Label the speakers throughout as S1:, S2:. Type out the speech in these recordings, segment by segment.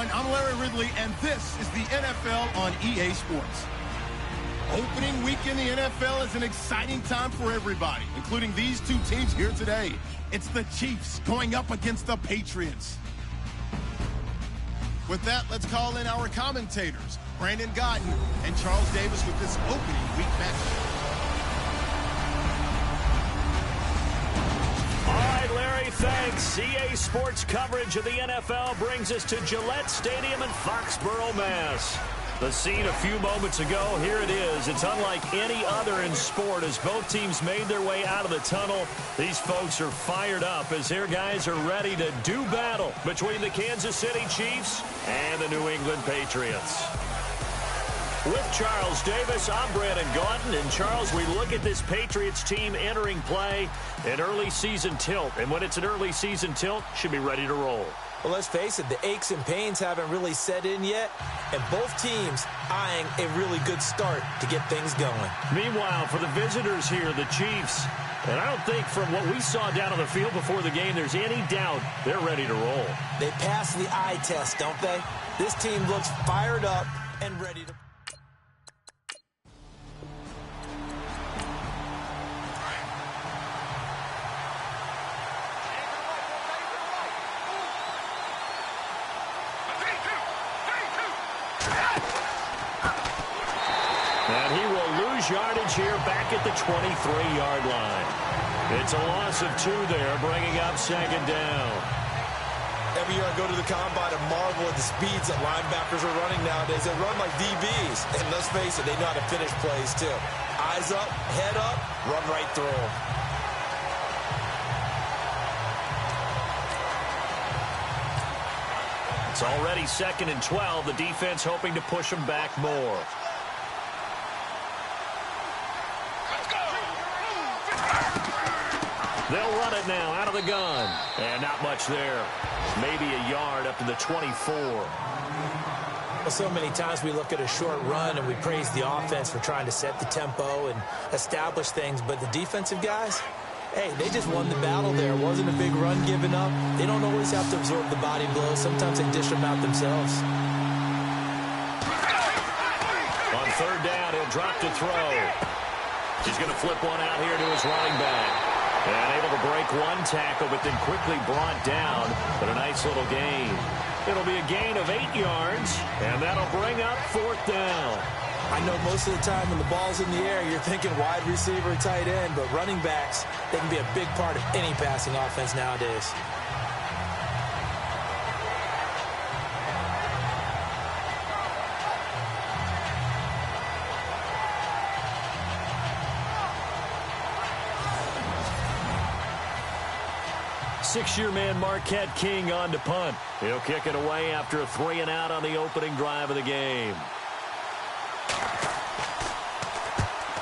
S1: everyone. I'm Larry Ridley, and this is the NFL on EA Sports. Opening week in the NFL is an exciting time for everybody, including these two teams here today. It's the Chiefs going up against the Patriots. With that, let's call in our commentators, Brandon Godden and Charles Davis, with this opening week matchup.
S2: All right, Larry, thanks. EA Sports coverage of the NFL brings us to Gillette Stadium in Foxborough, Mass. The scene a few moments ago, here it is. It's unlike any other in sport as both teams made their way out of the tunnel. These folks are fired up as their guys are ready to do battle between the Kansas City Chiefs and the New England Patriots. With Charles Davis, I'm Brandon Gaudin. And Charles, we look at this Patriots team entering play, an early season tilt. And when it's an early season tilt, should be ready to roll.
S3: Well, let's face it, the aches and pains haven't really set in yet, and both teams eyeing a really good start to get things going.
S2: Meanwhile, for the visitors here, the Chiefs, and I don't think from what we saw down on the field before the game, there's any doubt they're ready to roll.
S3: They pass the eye test, don't they? This team looks fired up and ready to...
S2: And he will lose yardage here back at the 23-yard line. It's a loss of 2 there, bringing up second down.
S3: Every year I go to the combine and marvel at the speeds that linebackers are running nowadays. They run like DBs. And let's face it, they know how to finish plays too. Eyes up, head up, run right through them.
S2: It's already 2nd and 12. The defense hoping to push them back more. They'll run it now out of the gun. And not much there. Maybe a yard up to the 24.
S3: Well, so many times we look at a short run and we praise the offense for trying to set the tempo and establish things. But the defensive guys, hey, they just won the battle there. It wasn't a big run given up. They don't always have to absorb the body blows. Sometimes they dish them out themselves.
S2: On 3rd down, he'll drop to throw. He's going to flip one out here to his running back. And able to break one tackle, but then quickly brought down. But a nice little gain. It'll be a gain of 8 yards, and that'll bring up 4th down.
S3: I know most of the time when the ball's in the air, you're thinking wide receiver, tight end, but running backs, they can be a big part of any passing offense nowadays.
S2: Six-year man Marquette King on to punt. He'll kick it away after a 3-and-out on the opening drive of the game.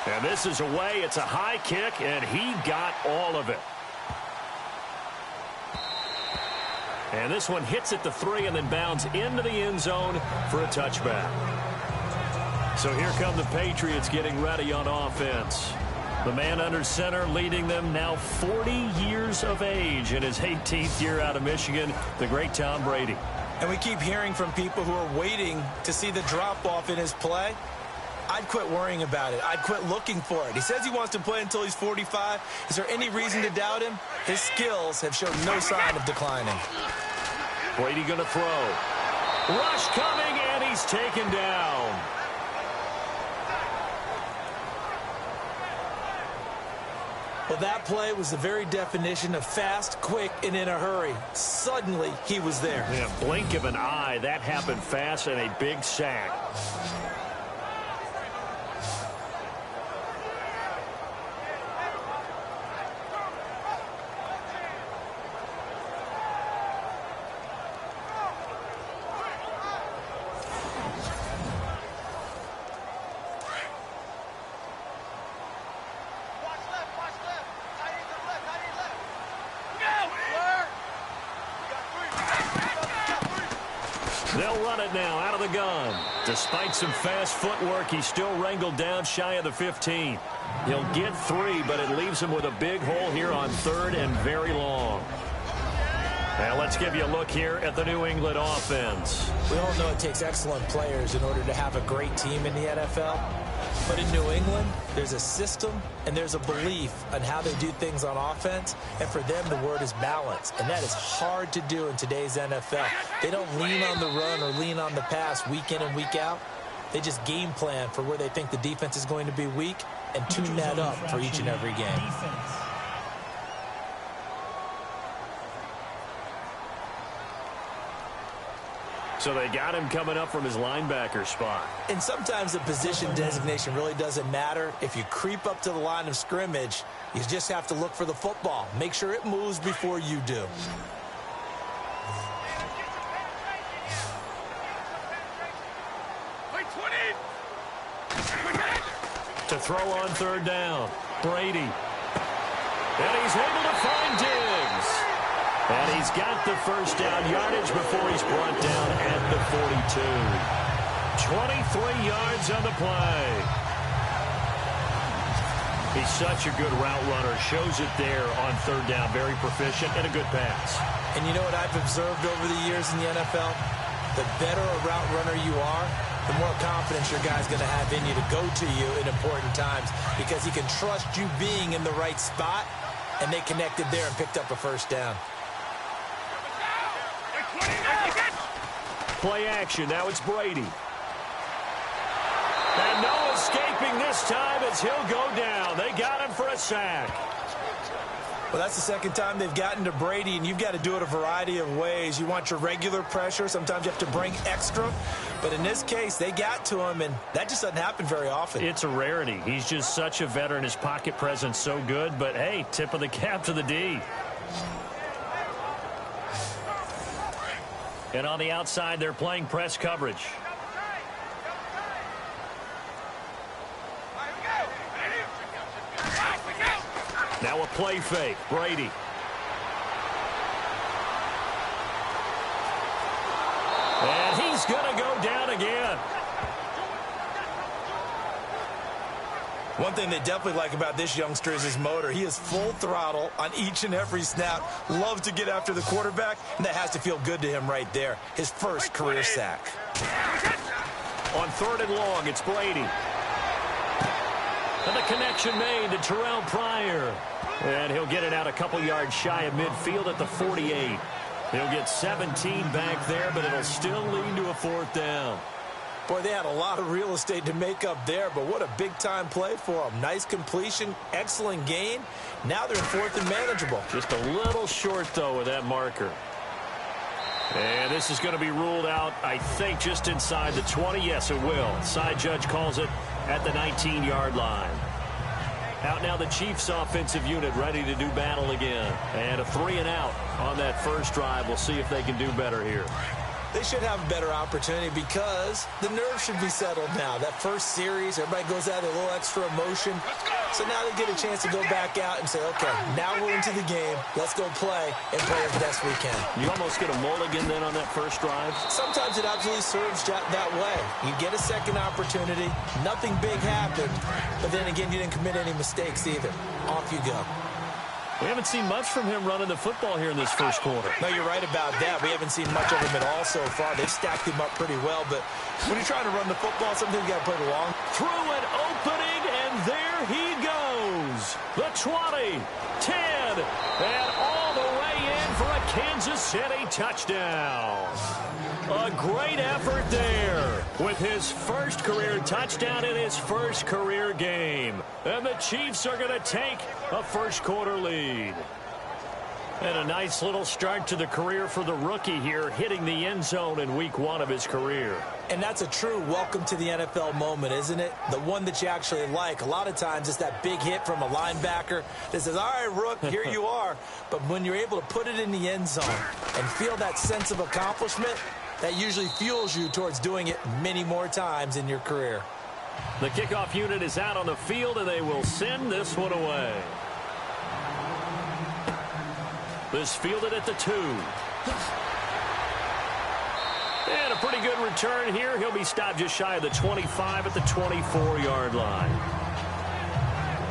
S2: And this is away. It's a high kick, and he got all of it. And this one hits at the 3 and then bounds into the end zone for a touchback. So here come the Patriots getting ready on offense. The man under center leading them now 40 years of age in his 18th year out of Michigan, the great Tom Brady.
S3: And we keep hearing from people who are waiting to see the drop-off in his play. I'd quit worrying about it. I'd quit looking for it. He says he wants to play until he's 45. Is there any reason to doubt him? His skills have shown no sign of declining.
S2: Brady going to throw. Rush coming, and he's taken down.
S3: Well, that play was the very definition of fast, quick, and in a hurry. Suddenly, he was there.
S2: Yeah, blink of an eye. That happened fast and a big sack. They'll run it now out of the gun. Despite some fast footwork, he's still wrangled down shy of the 15. He'll get 3, but it leaves him with a big hole here on 3rd and very long. Now let's Let's give you a look here at the New England offense.
S3: We all know it takes excellent players in order to have a great team in the NFL. But in New England, there's a system and there's a belief on how they do things on offense. And for them, the word is balance. And that is hard to do in today's NFL. They don't lean on the run or lean on the pass week in and week out. They just game plan for where they think the defense is going to be weak and tune that up for each and every game.
S2: So they got him coming up from his linebacker spot.
S3: And sometimes the position designation really doesn't matter. If you creep up to the line of scrimmage, you just have to look for the football. Make sure it moves before you do.
S2: To throw on third down, Brady. And he's able to find Diggs. And he's got the first down yardage before he's brought down at the 42. 23 yards on the play. He's such a good route runner. Shows it there on third down. Very proficient and a good pass.
S3: And you know what I've observed over the years in the NFL? The better a route runner you are, the more confidence your guy's going to have in you to go to you in important times because he can trust you being in the right spot, and they connected there and picked up a first down.
S2: Play action. Now it's Brady. And no escaping this time as he'll go down. They got him for a sack.
S3: Well, that's the second time they've gotten to Brady, and you've got to do it a variety of ways. You want your regular pressure. Sometimes you have to bring extra. But in this case, they got to him, and that just doesn't happen very often.
S2: It's a rarity. He's just such a veteran. His pocket presence so good. But, hey, tip of the cap to the D. And on the outside, they're playing press coverage. Now a play fake. Brady. And he's going to go down again.
S3: One thing they definitely like about this youngster is his motor. He is full throttle on each and every snap. Loves to get after the quarterback, and that has to feel good to him right there. His first career sack.
S2: On third and long, it's Brady. And the connection made to Terrell Pryor. And he'll get it out a couple yards shy of midfield at the 48. He'll get 17 back there, but it'll still lead to a fourth down.
S3: Boy, they had a lot of real estate to make up there, but what a big-time play for them. Nice completion, excellent gain. Now they're in fourth and manageable.
S2: Just a little short, though, with that marker. And this is going to be ruled out, I think, just inside the 20. Yes, it will. Side judge calls it at the 19-yard line. Out now the Chiefs offensive unit ready to do battle again. And a 3-and-out on that first drive. We'll see if they can do better here.
S3: They should have a better opportunity because the nerves should be settled now. That first series, everybody goes out with a little extra emotion. So now they get a chance to go back out and say, okay, now we're into the game. Let's go play and play as best we can.
S2: You almost get a mulligan then on that first drive?
S3: Sometimes it absolutely serves that way. You get a second opportunity. Nothing big happened. But then again, you didn't commit any mistakes either. Off you go.
S2: We haven't seen much from him running the football here in this first quarter.
S3: No, you're right about that. We haven't seen much of him at all so far. They've stacked him up pretty well, but when you're trying to run the football, sometimes you got to play it long.
S2: Through an opening, and there he goes. The 20, 10, and all the way in for a Kansas City touchdown. A great effort there with his first career touchdown in his first career game. And the Chiefs are going to take a first quarter lead. And a nice little start to the career for the rookie here, hitting the end zone in week 1 of his career.
S3: And that's a true welcome to the NFL moment, isn't it? The one that you actually like. A lot of times it's that big hit from a linebacker that says, all right, Rook, here you are. But when you're able to put it in the end zone and feel that sense of accomplishment, that usually fuels you towards doing it many more times in your career.
S2: The kickoff unit is out on the field, and they will send this one away. This fielded at the 2. And a pretty good return here. He'll be stopped just shy of the 25 at the 24-yard line.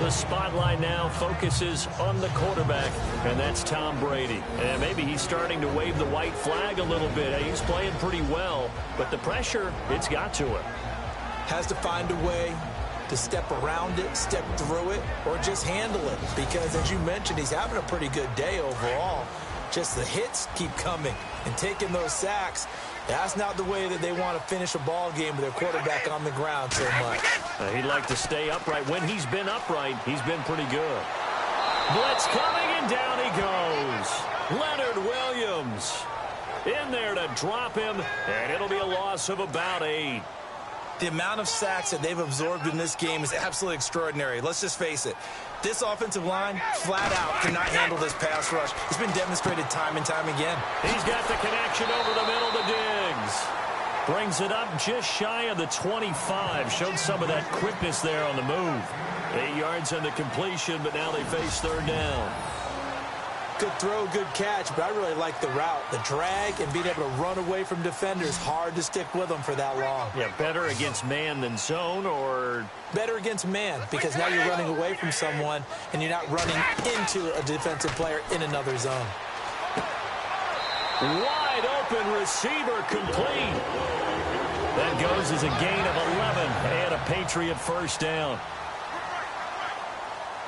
S2: The spotlight now focuses on the quarterback, and that's Tom Brady. And maybe he's starting to wave the white flag a little bit. He's playing pretty well, but the pressure, it's got to him.
S3: Has to find a way to step around it, step through it, or just handle it. Because, as you mentioned, he's having a pretty good day overall. Just the hits keep coming and taking those sacks. That's not the way that they want to finish a ball game with their quarterback on the ground so much.
S2: He'd like to stay upright. When he's been upright, he's been pretty good. Blitz coming, and down he goes. Leonard Williams in there to drop him, and it'll be a loss of about 8.
S3: The amount of sacks that they've absorbed in this game is absolutely extraordinary. Let's just face it. This offensive line, flat out, cannot handle this pass rush. It's been demonstrated time and time again.
S2: He's got the connection over the middle to Diggs. Brings it up just shy of the 25. Showed some of that quickness there on the move. 8 yards on the completion, but now they face third down.
S3: Good throw, good catch, but I really like the route. The drag and being able to run away from defenders, hard to stick with them for that long.
S2: Yeah, better against man than zone, or?
S3: Better against man, because now you're running away from someone and you're not running into a defensive player in another zone.
S2: Wide open receiver complete. That goes as a gain of 11 and a Patriot first down.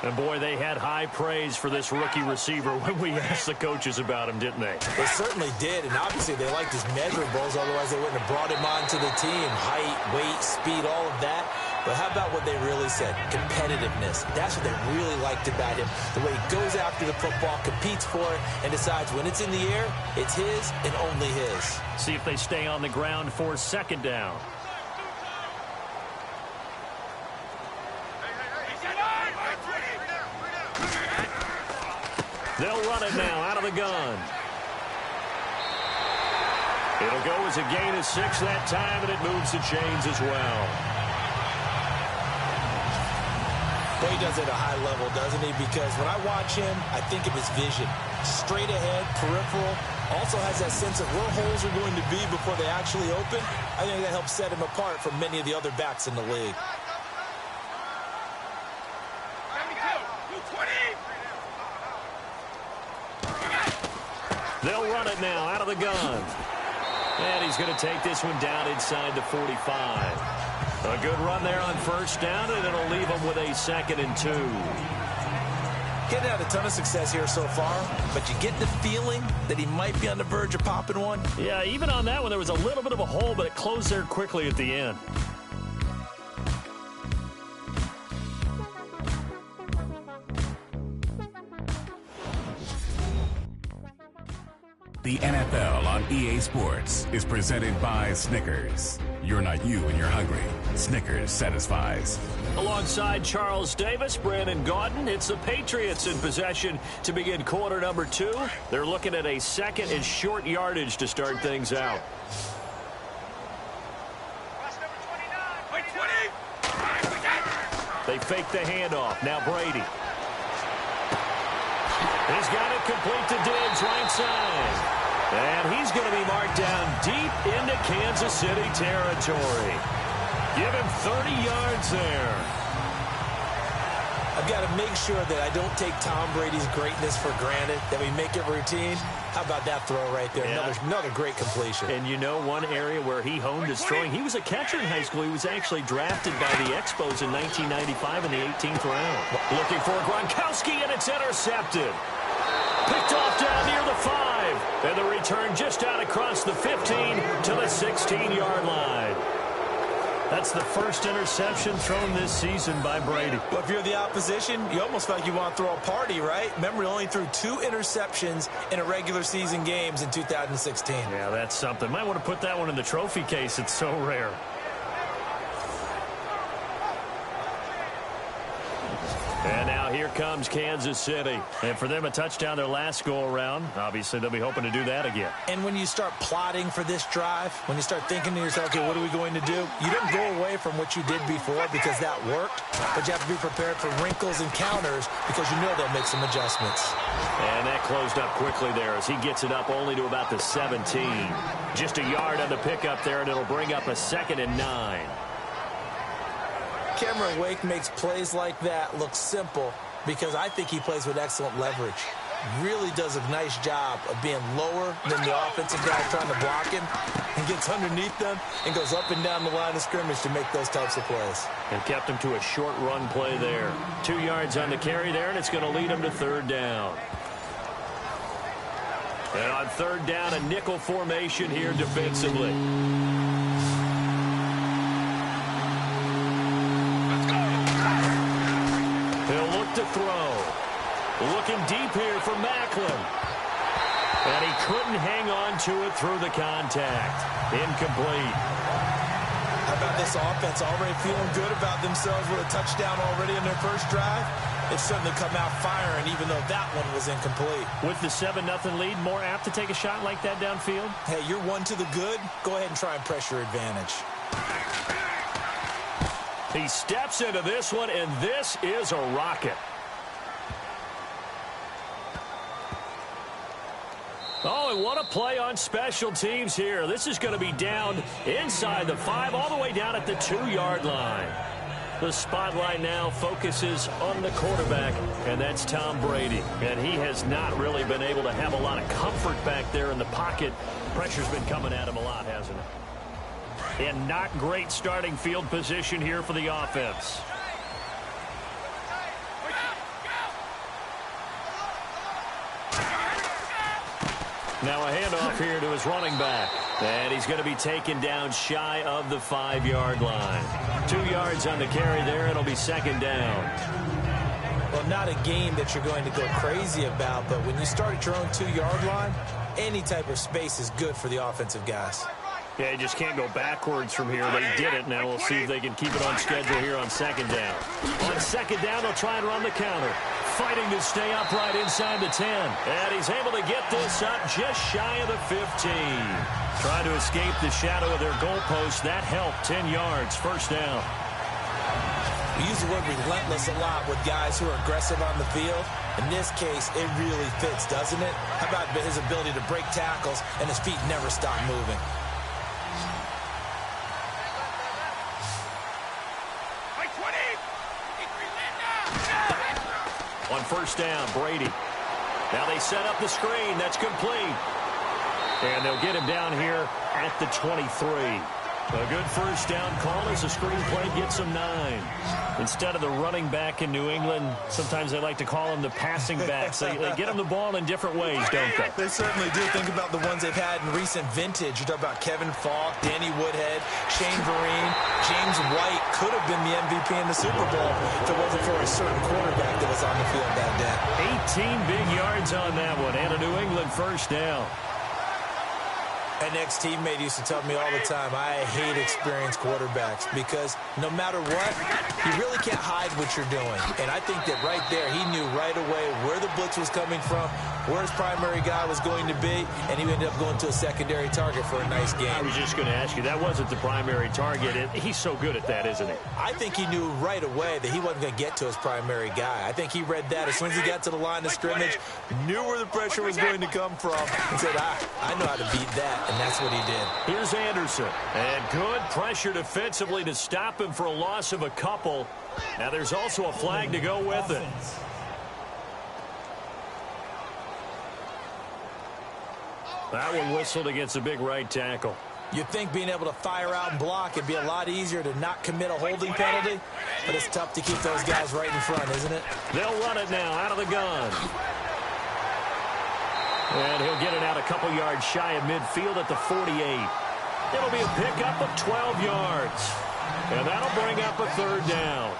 S2: And, boy, they had high praise for this rookie receiver when we asked the coaches about him, didn't they?
S3: They certainly did, and obviously they liked his measurables, otherwise they wouldn't have brought him onto the team. Height, weight, speed, all of that. But how about what they really said? Competitiveness. That's what they really liked about him. The way he goes after the football, competes for it, and decides when it's in the air, it's his and only his.
S2: See if they stay on the ground for second down. They'll run it now out of the gun. It'll go as a gain of 6 that time, and it moves the chains as well.
S3: Well, he does it at a high level, doesn't he? Because when I watch him, I think of his vision. Straight ahead, peripheral. Also has that sense of where holes are going to be before they actually open. I think that helps set him apart from many of the other backs in the league.
S2: They'll run it now out of the gun. And he's going to take this one down inside the 45. A good run there on first down, and it'll leave him with a 2nd and 2.
S3: Getting out a ton of success here so far, but you get the feeling that he might be on the verge of popping one.
S2: Yeah, even on that one, there was a little bit of a hole, but it closed there quickly at the end.
S4: The NFL on EA Sports is presented by Snickers. You're not you when you're hungry. Snickers satisfies.
S2: Alongside Charles Davis, Brandon Gaudin, it's the Patriots in possession to begin quarter number 2. They're looking at a 2nd and short yardage to start things out. They fake the handoff. Now Brady. He's got it complete to Diggs, right side. And he's going to be marked down deep into Kansas City territory. Give him 30 yards there.
S3: I've got to make sure that I don't take Tom Brady's greatness for granted, that we make it routine. How about that throw right there?
S2: Yeah.
S3: Another great completion.
S2: And you know one area where he honed his throwing? He was a catcher in high school. He was actually drafted by the Expos in 1995 in the 18th round. Looking for Gronkowski, and it's intercepted. Picked off down near the 5. And the return just out across the 15 to the 16-yard line. That's the first interception thrown this season by Brady.
S3: Well, if you're the opposition, you almost feel like you want to throw a party, right? Remember, he only threw 2 interceptions in a regular season games in 2016.
S2: Yeah, that's something. Might want to put that one in the trophy case. It's so rare. And now here comes Kansas City. And for them, a touchdown their last go-around. Obviously, they'll be hoping to do that again.
S3: And when you start plotting for this drive, when you start thinking to yourself, okay, what are we going to do? You don't go away from what you did before because that worked, but you have to be prepared for wrinkles and counters because you know they'll make some adjustments.
S2: And that closed up quickly there as he gets it up only to about the 17. Just a yard on the pickup there, and it'll bring up a 2nd and 9.
S3: Cameron Wake makes plays like that look simple because I think he plays with excellent leverage. Really does a nice job of being lower than the offensive guy trying to block him and gets underneath them and goes up and down the line of scrimmage to make those types of plays.
S2: And kept him to a short run play there. 2 yards on the carry there, and it's going to lead him to third down. And on third down, a nickel formation here defensively. He'll look to throw. Looking deep here for Macklin. And he couldn't hang on to it through the contact. Incomplete.
S3: How about this offense already feeling good about themselves with a touchdown already in their first drive? They've certainly come out firing, even though that one was incomplete.
S2: With the 7-0 lead, more apt to take a shot like that downfield?
S3: Hey, you're one to the good. Go ahead and try and press your advantage.
S2: He steps into this one, and this is a rocket. Oh, and what a play on special teams here. This is going to be down inside the 5, all the way down at the 2-yard line. The spotlight now focuses on the quarterback, and that's Tom Brady. And he has not really been able to have a lot of comfort back there in the pocket. Pressure's been coming at him a lot, hasn't it? And not great starting field position here for the offense. Now a handoff here to his running back. And he's going to be taken down shy of the 5-yard line. 2 yards on the carry there. It'll be second down.
S3: Well, not a game that you're going to go crazy about, but when you start at your own 2-yard line, any type of space is good for the offensive guys.
S2: Yeah, you just can't go backwards from here. They did it. Now we'll see if they can keep it on schedule here on second down. On second down, they'll try and run the counter. Fighting to stay upright inside the 10. And he's able to get this up just shy of the 15. Trying to escape the shadow of their goalpost. That helped. 10 yards. First down.
S3: We use the word relentless a lot with guys who are aggressive on the field. In this case, it really fits, doesn't it? How about his ability to break tackles and his feet never stop moving?
S2: On first down, Brady. Now they set up the screen. That's complete. And they'll get him down here at the 23. A good first down call as the screen play gets him 9. Instead of the running back in New England, sometimes they like to call them the passing backs. They get them the ball in different ways, don't they?
S3: They certainly do. Think about the ones they've had in recent vintage. You talk about Kevin Falk, Danny Woodhead, Shane Vereen, James White could have been the MVP in the Super Bowl if it wasn't for a certain quarterback that was on the field that day.
S2: 18 big yards on that one, and a New England first down.
S3: An ex-teammate used to tell me all the time, I hate experienced quarterbacks because no matter what, you really can't hide what you're doing. And I think that right there, he knew right away where the blitz was coming from, where his primary guy was going to be, and he ended up going to a secondary target for a nice game.
S2: I was just going to ask you, that wasn't the primary target. He's so good at that, isn't he?
S3: I think he knew right away that he wasn't going to get to his primary guy. I think he read that as soon as he got to the line of scrimmage, knew where the pressure was going to come from, and said, I know how to beat that. And that's what he did.
S2: Here's Anderson. And good pressure defensively to stop him for a loss of a couple. Now there's also a flag to go with it. That one whistled against a big right tackle.
S3: You'd think being able to fire out and block would be a lot easier to not commit a holding penalty, but it's tough to keep those guys right in front, isn't it?
S2: They'll run it now out of the gun. And he'll get it out a couple yards shy of midfield at the 48. It'll be a pickup of 12 yards. And that'll bring up a third down.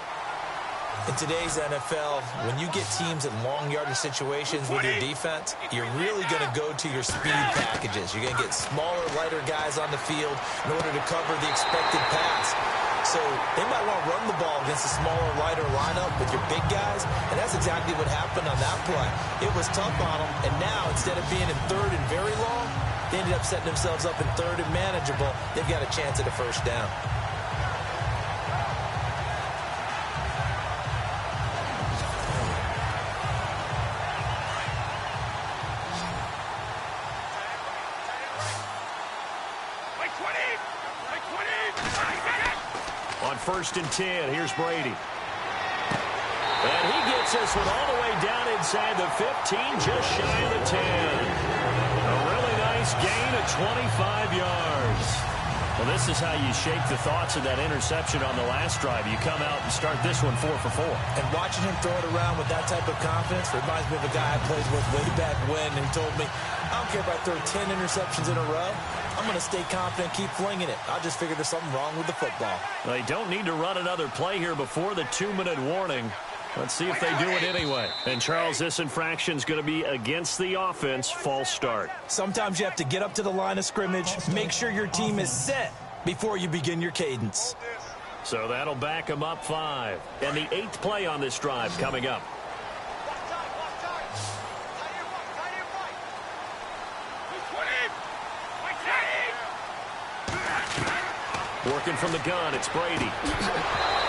S3: In today's NFL, when you get teams in long yardage situations with your defense, you're really going to go to your speed packages. You're going to get smaller, lighter guys on the field in order to cover the expected pass. So they might want to run the ball against a smaller, lighter lineup with your big guys, and that's exactly what happened on that play. It was tough on them, and now instead of being in third and very long, they ended up setting themselves up in third and manageable. They've got a chance at a first down.
S2: On 1st and 10, here's Brady. And he gets this one all the way down inside the 15, just shy of the 10. A really nice gain of 25 yards. Well, this is how you shake the thoughts of that interception on the last drive. You come out and start this one 4 for 4.
S3: And watching him throw it around with that type of confidence reminds me of a guy I played with way back when, and he told me, I don't care if I throw 10 interceptions in a row. I'm going to stay confident, keep flinging it. I just figured there's something wrong with the football.
S2: They don't need to run another play here before the 2-minute warning. Let's see if they do it anyway. And, Charles, this infraction is going to be against the offense. False start.
S3: Sometimes you have to get up to the line of scrimmage, make sure your team is set before you begin your cadence.
S2: So that'll back them up 5. And the 8th play on this drive coming up. Working from the gun, it's Brady.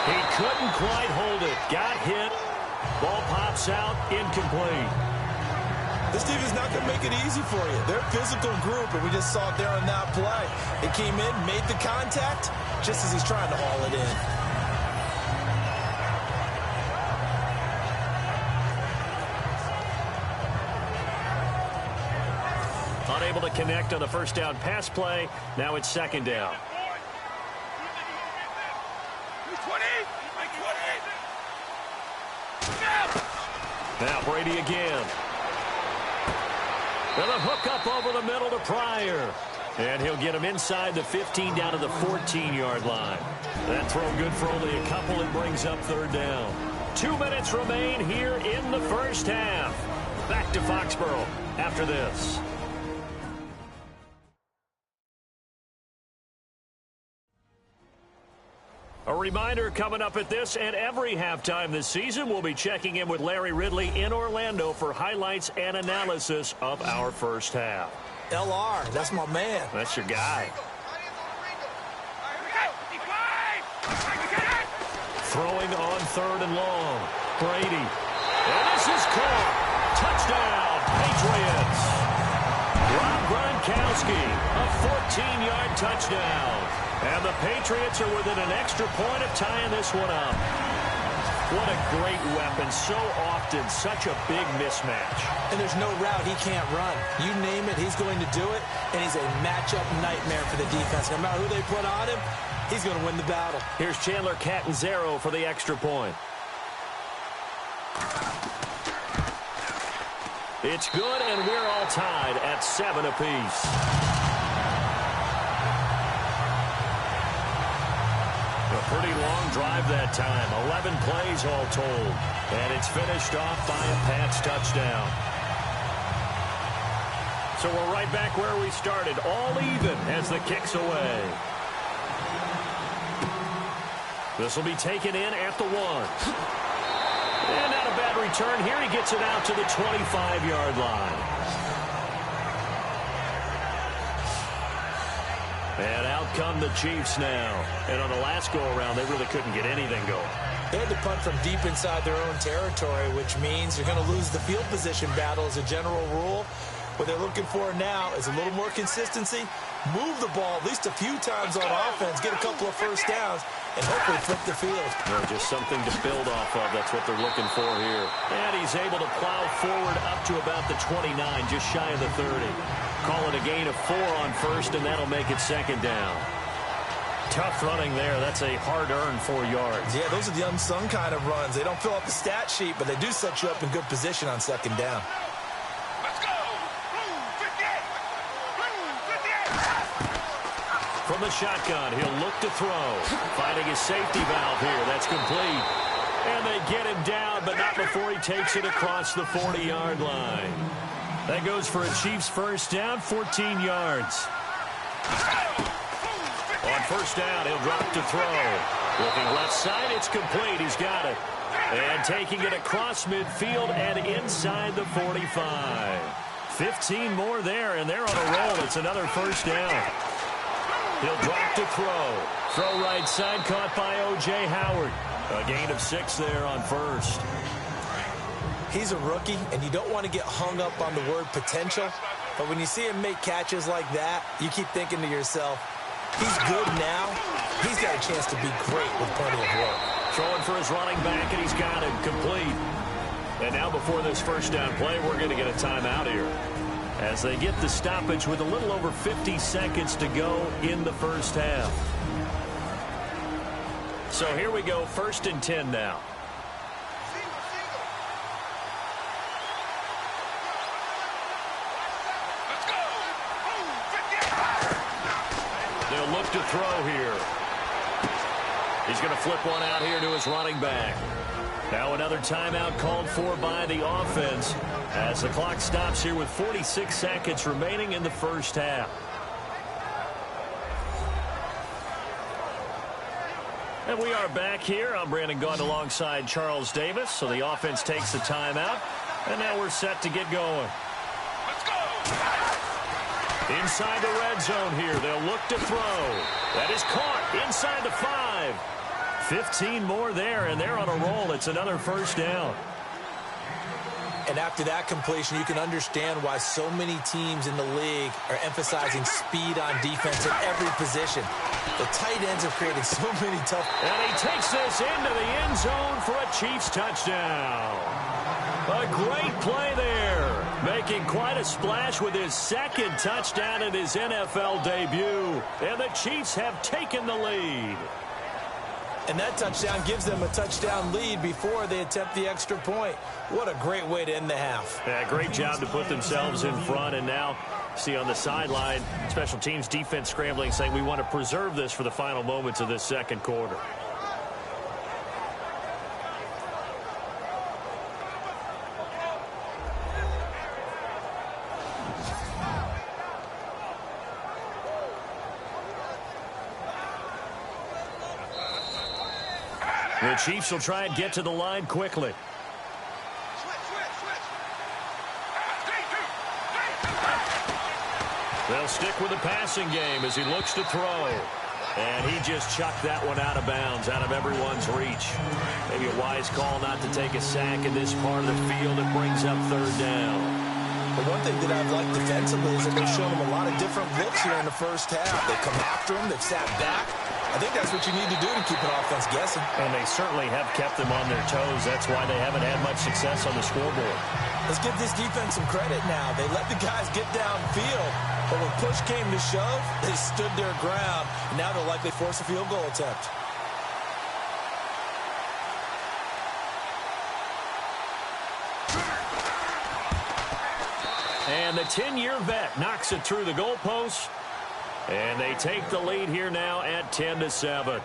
S2: He couldn't quite hold it. Got hit. Ball pops out, incomplete.
S3: This team is not going to make it easy for you. They're a physical group, and we just saw it there on that play. It came in, made the contact, just as he's trying to haul it in.
S2: Unable to connect on the first down pass play. Now it's 2nd down. Now Brady again. And a hook up over the middle to Pryor. And he'll get him inside the 15 down to the 14-yard line. That throw good for only a couple and brings up 3rd down. 2 minutes remain here in the first half. Back to Foxborough after this. A reminder coming up at this and every halftime this season, we'll be checking in with Larry Ridley in Orlando for highlights and analysis of our first half.
S3: LR, that's my man.
S2: That's your guy. Throwing on 3rd and long. Brady. And this is caught. Touchdown, Patriots. Rob Gronkowski, a 14-yard touchdown. And the Patriots are within an extra point of tying this one up. What a great weapon. So often, such a big mismatch.
S3: And there's no route he can't run. You name it, he's going to do it. And he's a matchup nightmare for the defense. No matter who they put on him, he's going to win the battle.
S2: Here's Chandler Catanzaro for the extra point. It's good, and we're all tied at 7 apiece. A pretty long drive that time. 11 plays all told. And it's finished off by a Pats touchdown. So we're right back where we started. All even as the kick's away. This will be taken in at the 1. And not a bad return here. He gets it out to the 25-yard line. And out come the Chiefs now. And on the last go-around, they really couldn't get anything going.
S3: They had to punt from deep inside their own territory, which means you're going to lose the field position battle as a general rule. What they're looking for now is a little more consistency, move the ball at least a few times on offense, get a couple of first downs, and hopefully flip the field.
S2: Well, just something to build off of. That's what they're looking for here. And he's able to plow forward up to about the 29, just shy of the 30. Call it a gain of 4 on first, and that'll make it 2nd down. Tough running there. That's a hard-earned 4 yards.
S3: Yeah, those are the unsung kind of runs. They don't fill up the stat sheet, but they do set you up in good position on 2nd down.
S2: From the shotgun, he'll look to throw. Finding his safety valve here. That's complete. And they get him down, but not before he takes it across the 40-yard line. That goes for a Chiefs first down, 14 yards. On first down, he'll drop to throw. Looking left side, it's complete. He's got it. And taking it across midfield and inside the 45. 15 more there, and they're on a roll. It's another first down. He'll drop to throw. Throw right side, caught by O.J. Howard. A gain of 6 there on first.
S3: He's a rookie, and you don't want to get hung up on the word potential. But when you see him make catches like that, you keep thinking to yourself, he's good now, he's got a chance to be great with plenty of work.
S2: Throwing for his running back, and he's got it complete. And now before this first down play, we're going to get a timeout here, as they get the stoppage with a little over 50 seconds to go in the first half. So here we go, 1st and 10 now. They'll look to throw here. He's going to flip one out here to his running back. Now another timeout called for by the offense as the clock stops here with 46 seconds remaining in the first half. And we are back here. I'm Brandon Gaudin alongside Charles Davis. So the offense takes the timeout, and now we're set to get going.
S5: Let's go!
S2: Inside the red zone here. They'll look to throw. That is caught inside the 5. 15 more there, and they're on a roll. It's another first down.
S3: And after that completion, you can understand why so many teams in the league are emphasizing speed on defense at every position. The tight ends have created so many tough...
S2: And he takes this into the end zone for a Chiefs touchdown. A great play there, making quite a splash with his 2nd touchdown in his NFL debut. And the Chiefs have taken the lead.
S3: And that touchdown gives them a touchdown lead before they attempt the extra point. What a great way to end the half.
S2: Yeah, great job to put themselves in front. And now, see on the sideline, special teams defense scrambling, saying we want to preserve this for the final moments of this second quarter. The Chiefs will try and get to the line quickly. They'll stick with the passing game as he looks to throw. And he just chucked that one out of bounds, out of everyone's reach. Maybe a wise call not to take a sack in this part of the field. It brings up 3rd down.
S3: But one thing that I've liked defensively is that they've shown them a lot of different looks here in the first half. They come after him. They've sat back. I think that's what you need to do to keep an offense guessing.
S2: And they certainly have kept them on their toes. That's why they haven't had much success on the scoreboard.
S3: Let's give this defense some credit now. They let the guys get downfield, but when push came to shove, they stood their ground. And now they'll likely force a field goal attempt.
S2: And the 10-year vet knocks it through the goalpost. And they take the lead here now at 10-7.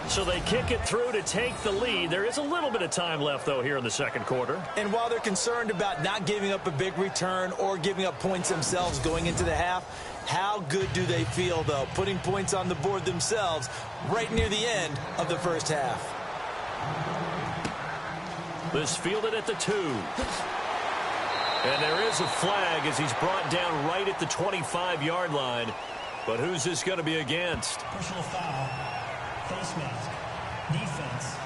S2: So they kick it through to take the lead. There is a little bit of time left, though, here in the second quarter.
S3: And while they're concerned about not giving up a big return or giving up points themselves going into the half, how good do they feel, though, putting points on the board themselves right near the end of the first half?
S2: This fielded at the 2. And there is a flag as he's brought down right at the 25-yard line. But who's this going to be against?
S6: Personal foul, face mask, defense.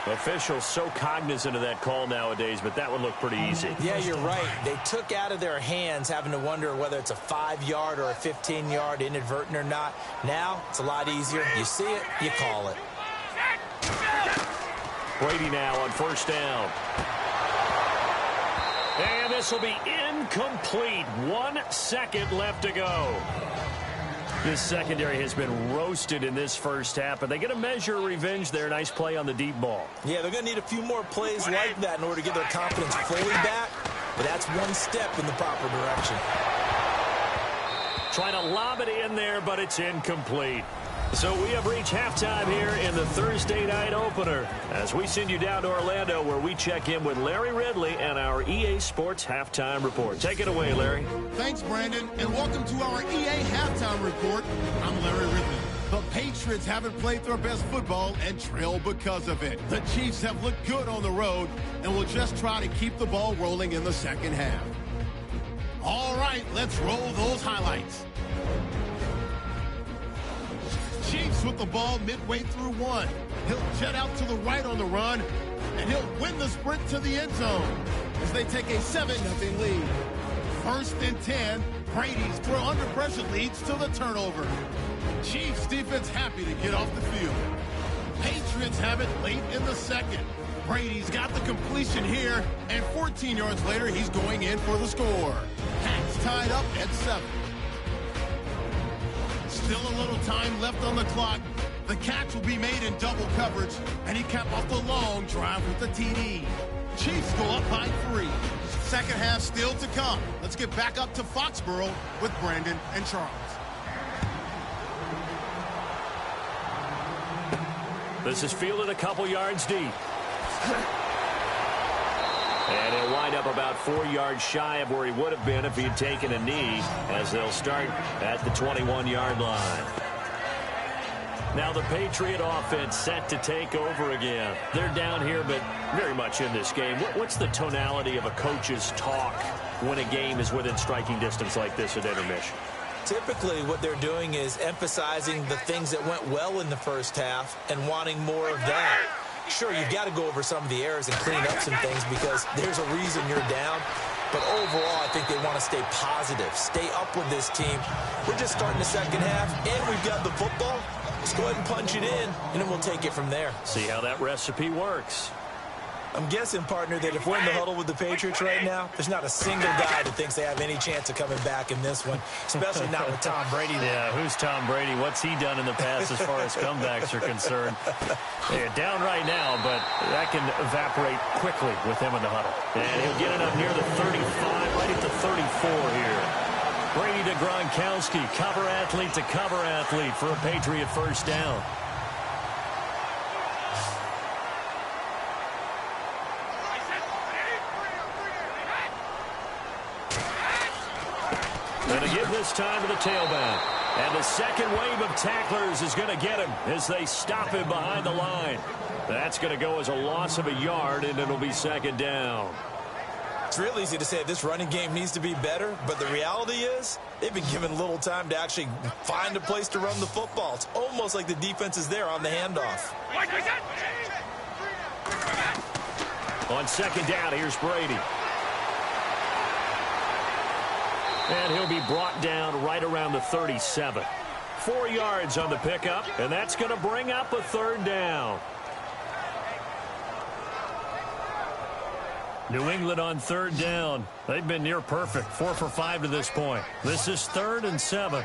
S2: Officials so cognizant of that call nowadays, but that would look pretty easy.
S3: Yeah, you're right. They took out of their hands having to wonder whether it's a 5-yard or a 15-yard inadvertent or not. Now, it's a lot easier. You see it, you call it.
S2: Brady now on first down. And this will be incomplete. 1 second left to go. This secondary has been roasted in this first half, but they get a measure of revenge there. Nice play on the deep ball.
S3: Yeah, they're going to need a few more plays like that in order to get their confidence fully back, but that's one step in the proper direction.
S2: Trying to lob it in there, but it's incomplete. So we have reached halftime here in the Thursday night opener as we send you down to Orlando where we check in with Larry Ridley and our EA Sports Halftime Report. Take it away, Larry.
S1: Thanks, Brandon, and welcome to our EA Halftime Report. I'm Larry Ridley. The Patriots haven't played their best football and trail because of it. The Chiefs have looked good on the road and will just try to keep the ball rolling in the second half. All right, let's roll those highlights. Chiefs with the ball midway through 1. He'll jet out to the right on the run, and he'll win the sprint to the end zone as they take a 7-0 lead. 1st and 10 Brady's throw under pressure leads to the turnover. Chiefs defense happy to get off the field. Patriots have it late in the second. Brady's got the completion here, and 14 yards later, he's going in for the score. Pats tied up at 7. Still a little time left on the clock. The catch will be made in double coverage, and he capped off the long drive with the TD. Chiefs go up by 3. Second half still to come. Let's get back up to Foxborough with Brandon and Charles.
S2: This is fielded a couple yards deep. And he'll wind up about 4 yards shy of where he would have been if he had taken a knee, as they'll start at the 21-yard line. Now the Patriot offense set to take over again. They're down here, but very much in this game. What's the tonality of a coach's talk when a game is within striking distance like this at intermission?
S3: Typically, what they're doing is emphasizing the things that went well in the first half and wanting more of that. Sure, you've got to go over some of the errors and clean up some things because there's a reason you're down. But overall, I think they want to stay positive, stay up with this team. We're just starting the second half, and we've got the football. Let's go ahead and punch it in, and then we'll take it from there.
S2: See how that recipe works.
S3: I'm guessing, partner, that if we're in the huddle with the Patriots right now, there's not a single guy that thinks they have any chance of coming back in this one, especially not with Tom Brady.
S2: Yeah, who's Tom Brady? What's he done in the past as far as comebacks are concerned? They're down right now, but that can evaporate quickly with him in the huddle. And he'll get it up near the 35, right at the 34 here. Brady to Gronkowski, cover athlete to cover athlete for a Patriot first down. And to give this time to the tailback. And the second wave of tacklers is going to get him as they stop him behind the line. That's going to go as a loss of a yard, and it'll be second down.
S3: It's real easy to say this running game needs to be better, but the reality is they've been given little time to actually find a place to run the football. It's almost like the defense is there on the handoff.
S2: On second down, here's Brady. And he'll be brought down right around the 37. 4 yards on the pickup, and that's going to bring up a third down. New England on third down. They've been near perfect. 4 for 5 to this point. This is 3rd and 7.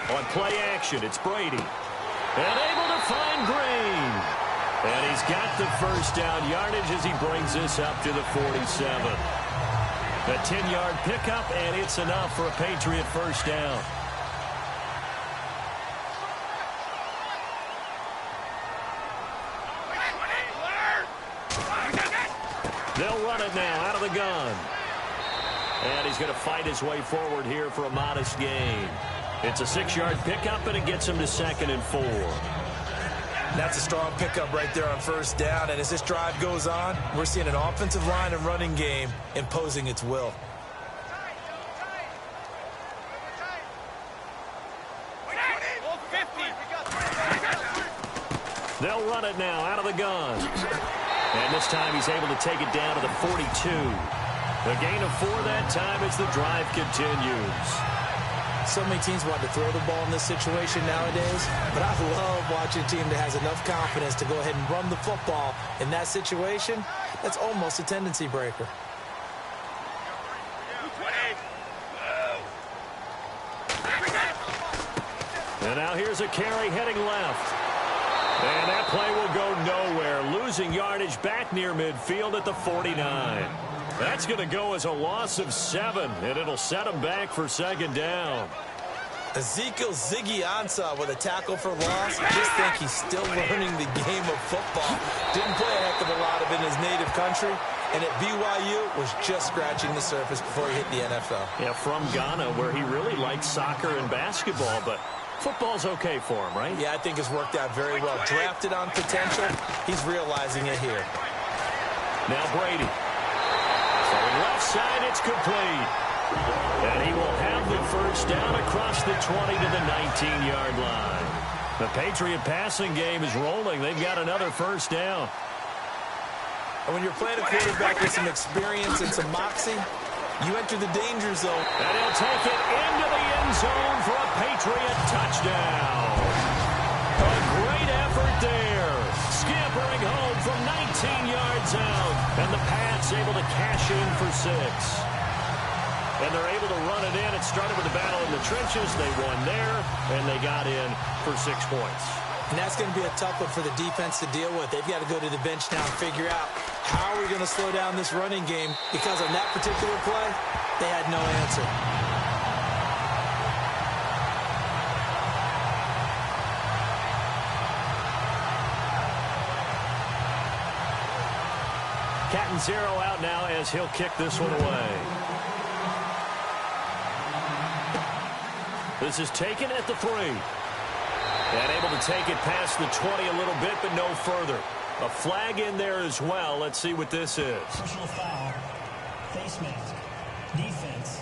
S2: On play action, it's Brady. And able to find Green. And he's got the first down yardage as he brings this up to the 47. A 10-yard pickup, and it's enough for a Patriot first down. They'll run it now out of the gun. And he's going to fight his way forward here for a modest gain. It's a 6-yard pickup, and it gets him to 2nd and 4.
S3: That's a strong pickup right there on first down. And as this drive goes on, we're seeing an offensive line and running game imposing its will.
S2: They'll run it now out of the gun. And this time he's able to take it down to the 42. The gain of 4 that time as the drive continues.
S3: So many teams want to throw the ball in this situation nowadays, but I love watching a team that has enough confidence to go ahead and run the football in that situation. That's almost a tendency breaker.
S2: And now here's a carry heading left. And that play will go nowhere, losing yardage back near midfield at the 49. That's going to go as a loss of 7, and it'll set him back for second down.
S3: Ezekiel Ziggy Ansah with a tackle for loss. Just think he's still learning the game of football. Didn't play a heck of a lot of it in his native country, and at BYU was just scratching the surface before he hit the NFL.
S2: Yeah, from Ghana, where he really liked soccer and basketball, but football's okay for him, right?
S3: Yeah, I think it's worked out very well. Drafted on potential, he's realizing it here.
S2: Now Brady. Left side, it's complete. And he will have the first down across the 20 to the 19-yard line. The Patriot passing game is rolling. They've got another first down.
S3: And when you're playing a quarterback with some experience and some moxie, You enter the danger zone.
S2: And he'll take it into the end zone for a Patriot touchdown. A great effort there. Scampering home from 19 yards out. And the Pats able to cash in for 6. And they're able to run it in. It started with the battle in the trenches. They won there, and they got in for 6 points.
S3: And that's going to be a tough one for the defense to deal with. They've got to go to the bench now and figure out how are we going to slow down this running game, because on that particular play, they had no answer.
S2: Cat and zero out now as he'll kick this one away. This is taken at the 3. And able to take it past the 20 a little bit, but no further. A flag in there as well. Let's see what this is.
S6: Personal foul. Face mask. Defense.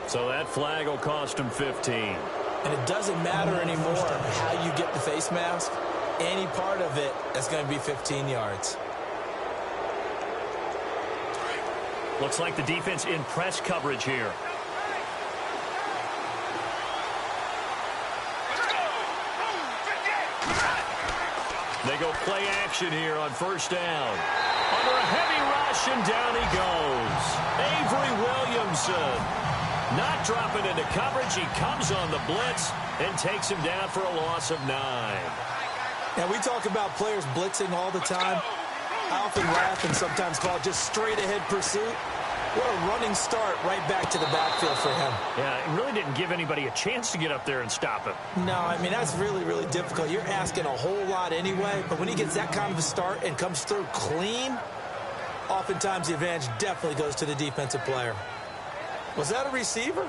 S2: So that flag will cost him 15.
S3: And it doesn't matter anymore how you get the face mask. Any part of it is going to be 15 yards.
S2: Looks like the defense in press coverage here. They go play action here on first down. Under a heavy rush, and down he goes. Avery Williamson not dropping into coverage. He comes on the blitz and takes him down for a loss of 9.
S3: Now, we talk about players blitzing all the time. I often laugh and sometimes call it just straight-ahead pursuit. What a running start right back to the backfield for him.
S2: Yeah, it really didn't give anybody a chance to get up there and stop him.
S3: No, I mean, that's really, really difficult. You're asking a whole lot anyway, but when he gets that kind of a start and comes through clean, oftentimes the advantage definitely goes to the defensive player. Was that a receiver?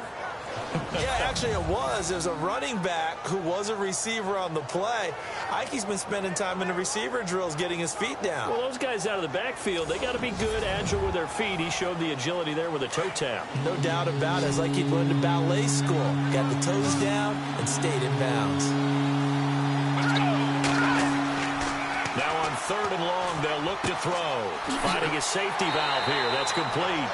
S3: Yeah, actually it was. There's a running back who was a receiver on the play. Ike's been spending time in the receiver drills getting his feet down.
S2: Well, those guys out of the backfield, they got to be good, agile with their feet. He showed the agility there with a toe tap.
S3: No doubt about it. It's like he'd learned to ballet school. Got the toes down and stayed in bounds.
S2: Now on 3rd and long, they'll look to throw. Finding a safety valve here. That's complete.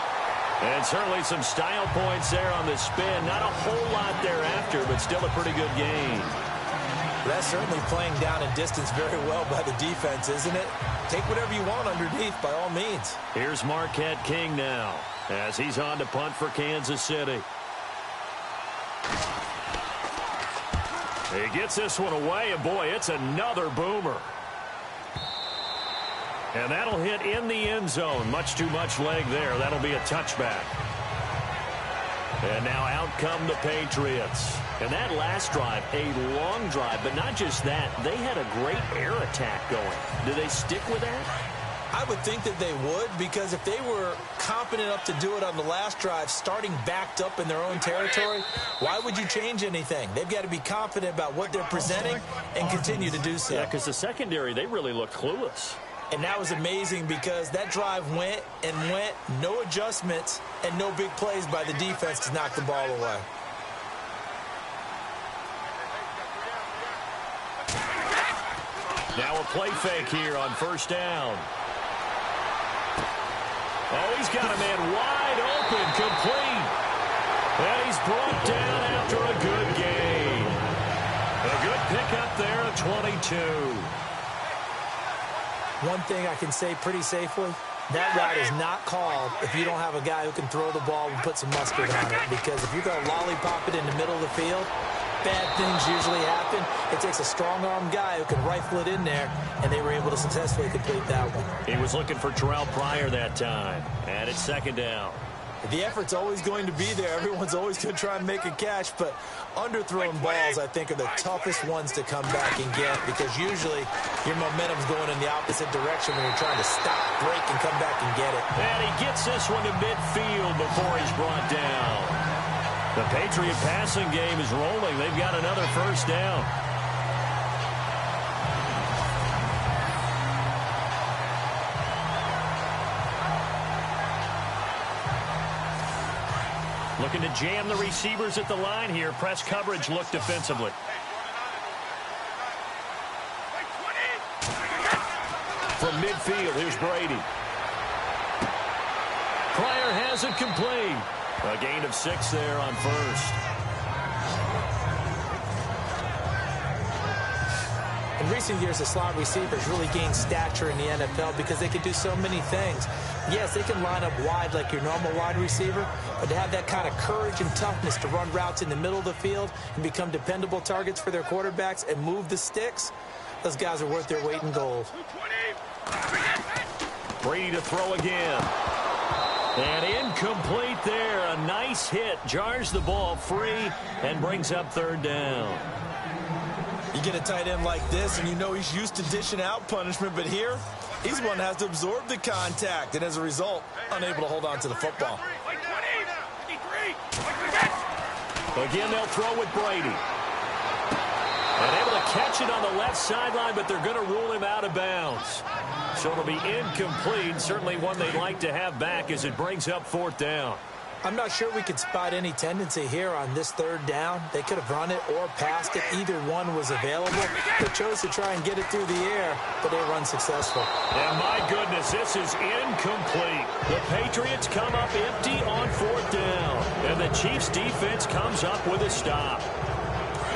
S2: And certainly some style points there on the spin. Not a whole lot thereafter, but still a pretty good game.
S3: That's certainly playing down and distance very well by the defense, isn't it? Take whatever you want underneath, by all means.
S2: Here's Marquette King now, as he's on to punt for Kansas City. He gets this one away, and boy, it's another boomer. And that'll hit in the end zone. Much too much leg there. That'll be a touchback. And now out come the Patriots. And that last drive, a long drive, but not just that. They had a great air attack going. Do they stick with that?
S3: I would think that they would, because if they were confident enough to do it on the last drive, starting backed up in their own territory, why would you change anything? They've got to be confident about what they're presenting and continue to do so.
S2: Yeah, because the secondary, they really looked clueless.
S3: And that was amazing because that drive went and went, no adjustments, and no big plays by the defense to knock the ball away.
S2: Now a play fake here on first down. Oh, he's got a man wide open, complete. And he's brought down after a good gain. A good pickup there at 22.
S3: One thing I can say pretty safely, that route is not called if you don't have a guy who can throw the ball and put some mustard on it. Because if you're going to lollipop it in the middle of the field, bad things usually happen. It takes a strong-armed guy who can rifle it in there, and they were able to successfully complete that one.
S2: He was looking for Terrell Pryor that time, and it's 2nd down.
S3: The effort's always going to be there. Everyone's always going to try and make a catch, but underthrown balls, I think, are the toughest ones to come back and get, because usually your momentum's going in the opposite direction when you're trying to stop, break, and come back and get it.
S2: And he gets this one to midfield before he's brought down. The Patriot passing game is rolling. They've got another first down. Looking to jam the receivers at the line here. Press coverage look defensively. From midfield, here's Brady. Pryor has it complete. A gain of 6 there on first.
S3: In recent years, the slot receivers really gained stature in the NFL because they can do so many things. Yes, they can line up wide like your normal wide receiver, but to have that kind of courage and toughness to run routes in the middle of the field and become dependable targets for their quarterbacks and move the sticks, those guys are worth their weight in gold.
S2: Brady to throw again. And incomplete there. A nice hit. Jars the ball free and brings up third down.
S5: You get a tight end like this, and you know he's used to dishing out punishment, but here, he's one that has to absorb the contact, and as a result, unable to hold on to the football.
S2: Again, they'll throw with Brady. And able to catch it on the left sideline, but they're going to rule him out of bounds. So it'll be incomplete. Certainly one they'd like to have back as it brings up fourth down.
S3: I'm not sure we could spot any tendency here on this third down. They could have run it or passed it. Either one was available. They chose to try and get it through the air, but they were unsuccessful.
S2: And my goodness, this is incomplete. The Patriots come up empty on fourth down. And the Chiefs defense comes up with a stop.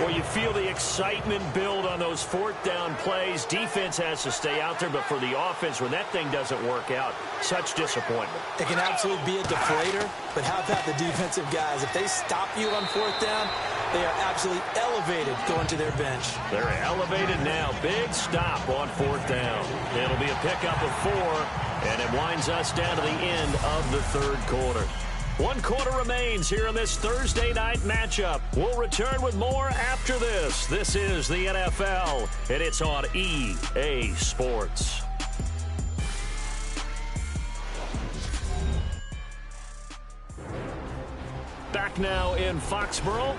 S2: Well, you feel the excitement build on those fourth down plays. Defense has to stay out there, but for the offense, when that thing doesn't work out, such disappointment.
S3: It can absolutely be a deflator, but how about the defensive guys? If they stop you on fourth down, they are absolutely elevated going to their bench.
S2: They're elevated now. Big stop on fourth down. It'll be a pickup of 4, and it winds us down to the end of the third quarter. 1 quarter remains here in this Thursday night matchup. We'll return with more after this. This is the NFL, and it's on EA Sports. Back now in Foxborough.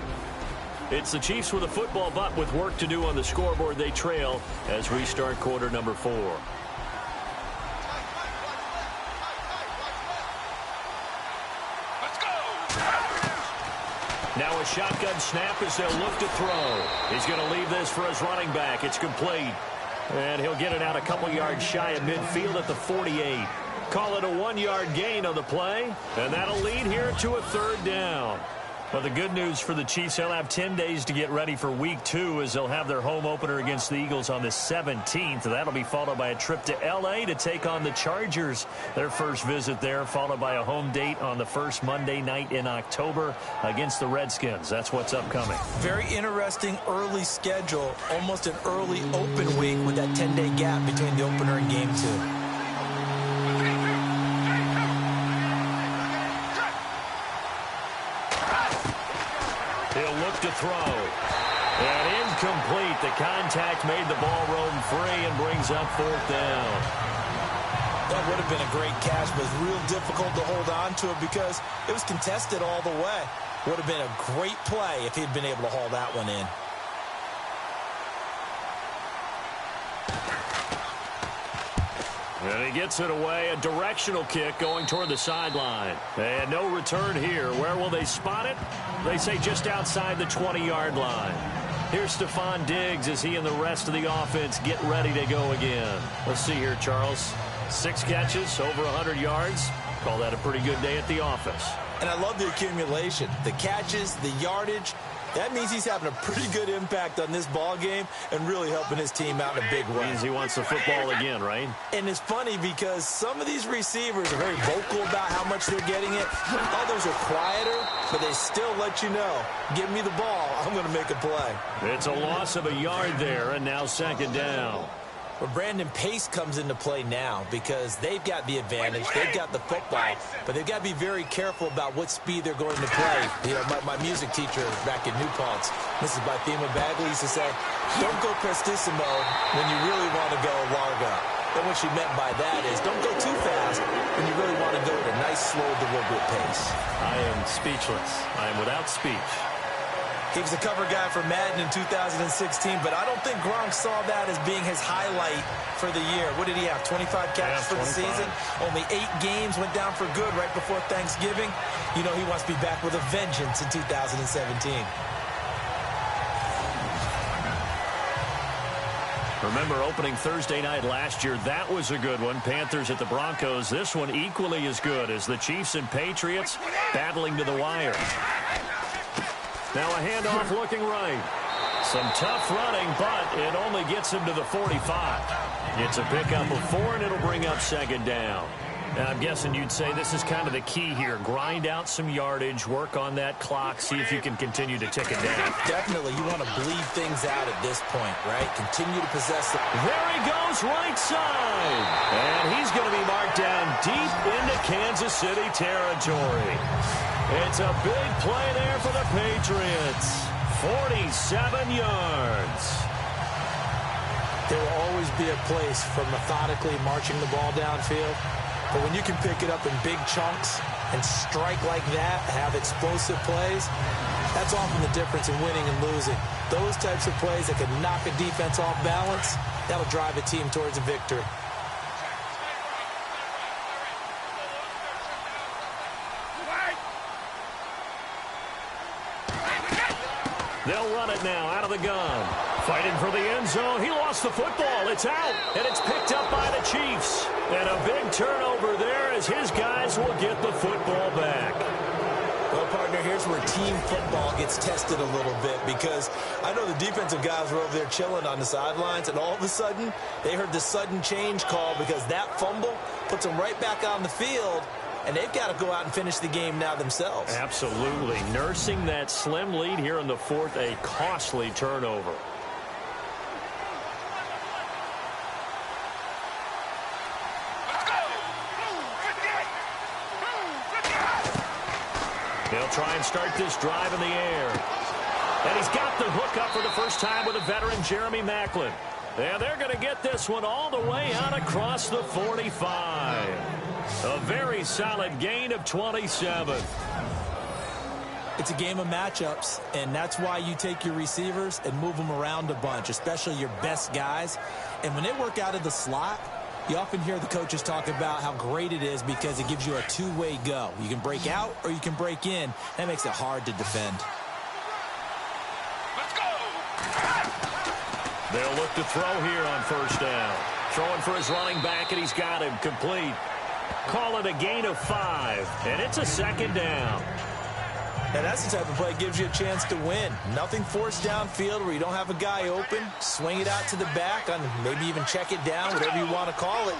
S2: It's the Chiefs with a football, but with work to do on the scoreboard, they trail as we start quarter number 4. Now a shotgun snap as they'll look to throw. He's going to leave this for his running back. It's complete. And he'll get it out a couple yards shy of midfield at the 48. Call it a 1-yard gain on the play. And that'll lead here to a third down. But the good news for the Chiefs, they'll have 10 days to get ready for week 2 as they'll have their home opener against the Eagles on the 17th. That'll be followed by a trip to L.A. to take on the Chargers. Their first visit there, followed by a home date on the first Monday night in October against the Redskins. That's what's upcoming.
S3: Very interesting early schedule, almost an early open week with that 10-day gap between the opener and game 2.
S2: He'll look to throw. And incomplete. The contact made the ball roam free and brings up fourth down.
S5: That would have been a great catch, but it's real difficult to hold on to it because it was contested all the way. Would have been a great play if he'd been able to haul that one in.
S2: And he gets it away. A directional kick going toward the sideline. And no return here. Where will they spot it? They say just outside the 20-yard line. Here's Stephon Diggs as he and the rest of the offense get ready to go again. Let's see here, Charles. 6 catches, over 100 yards. Call that a pretty good day at the office.
S5: And I love the accumulation. The catches, the yardage. That means he's having a pretty good impact on this ball game and really helping his team out in a big way.
S2: Means he wants the football again, right?
S5: And it's funny because some of these receivers are very vocal about how much they're getting it. Others are quieter, but they still let you know, give me the ball, I'm going to make a play.
S2: It's a loss of a yard there, and now second down.
S3: But Brandon, pace comes into play now because they've got the advantage. They've got the football, but they've got to be very careful about what speed they're going to play. You know, my music teacher back in New Paltz, Mrs. Bythema Bagley, used to say, don't go prestissimo when you really want to go largo. And what she meant by that is don't go too fast when you really want to go at a nice, slow, deliberate pace.
S2: I am speechless. I am without speech.
S5: He was the cover guy for Madden in 2016, but I don't think Gronk saw that as being his highlight for the year. What did he have, 25 catches for the season? Only 8 games, went down for good right before Thanksgiving. You know he wants to be back with a vengeance in 2017.
S2: Remember opening Thursday night last year, that was a good one. Panthers at the Broncos. This one equally as good as the Chiefs and Patriots battling to the wire. Now a handoff looking right. Some tough running, but it only gets him to the 45. It's a pickup of 4, and it'll bring up second down. Now, I'm guessing you'd say this is kind of the key here. Grind out some yardage, work on that clock, see if you can continue to tick it down.
S3: Definitely. You want to bleed things out at this point, right? Continue to possess it.
S2: There he goes, right side. And he's going to be marked down deep into Kansas City territory. It's a big play there for the Patriots. 47 yards.
S3: There will always be a place for methodically marching the ball downfield. But when you can pick it up in big chunks and strike like that, have explosive plays, that's often the difference in winning and losing. Those types of plays that can knock a defense off balance, that'll drive a team towards a victory.
S2: They'll run it now out of the gun. Fighting for the end zone. He lost the football. It's out, and it's picked up by the Chiefs. And a big turnover there as his guys will get the football back.
S3: Well, partner, here's where team football gets tested a little bit, because I know the defensive guys were over there chilling on the sidelines, and all of a sudden, they heard the sudden change call because that fumble puts them right back on the field, and they've got to go out and finish the game now themselves.
S2: Absolutely. Nursing that slim lead here in the fourth, a costly turnover. They'll try and start this drive in the air. And he's got the hook up for the first time with a veteran, Jeremy Maclin. And they're going to get this one all the way out across the 45. A very solid gain of 27.
S3: It's a game of matchups, and that's why you take your receivers and move them around a bunch, especially your best guys. And when they work out of the slot, you often hear the coaches talk about how great it is because it gives you a two-way go. You can break out or you can break in. That makes it hard to defend.
S7: Let's go!
S2: They'll look to throw here on first down. Throwing for his running back, and he's got him complete. Call it a gain of 5, and it's a second down.
S3: And that's the type of play that gives you a chance to win. Nothing forced downfield where you don't have a guy open. Swing it out to the back, on maybe even check it down, whatever you want to call it.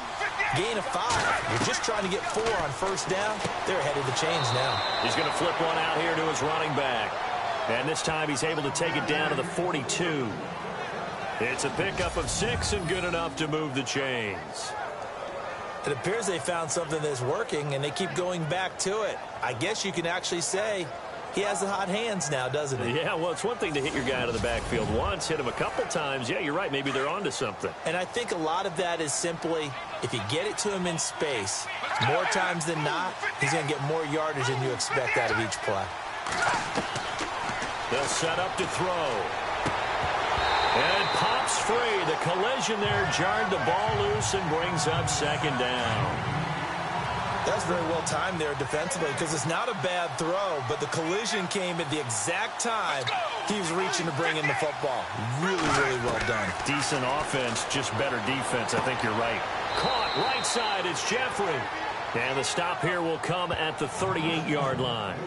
S3: Gain of 5. You're just trying to get 4 on first down. They're ahead of the chains now.
S2: He's going to flip one out here to his running back. And this time he's able to take it down to the 42. It's a pickup of 6 and good enough to move the chains.
S3: It appears they found something that's working, and they keep going back to it. I guess you can actually say he has the hot hands now, doesn't he?
S2: Yeah, well, it's one thing to hit your guy out of the backfield once, hit him a couple times. Yeah, you're right. Maybe they're onto something.
S3: And I think a lot of that is simply if you get it to him in space, more times than not, he's going to get more yardage than you expect out of each play.
S2: They'll set up to throw. And it pops free. The collision there jarred the ball loose and brings up second down.
S3: That's very well timed there defensively because it's not a bad throw, but the collision came at the exact time he was reaching to bring in the football. Really, really well done.
S2: Decent offense, just better defense. I think you're right. Caught right side. It's Jeffrey. And the stop here will come at the 38-yard line.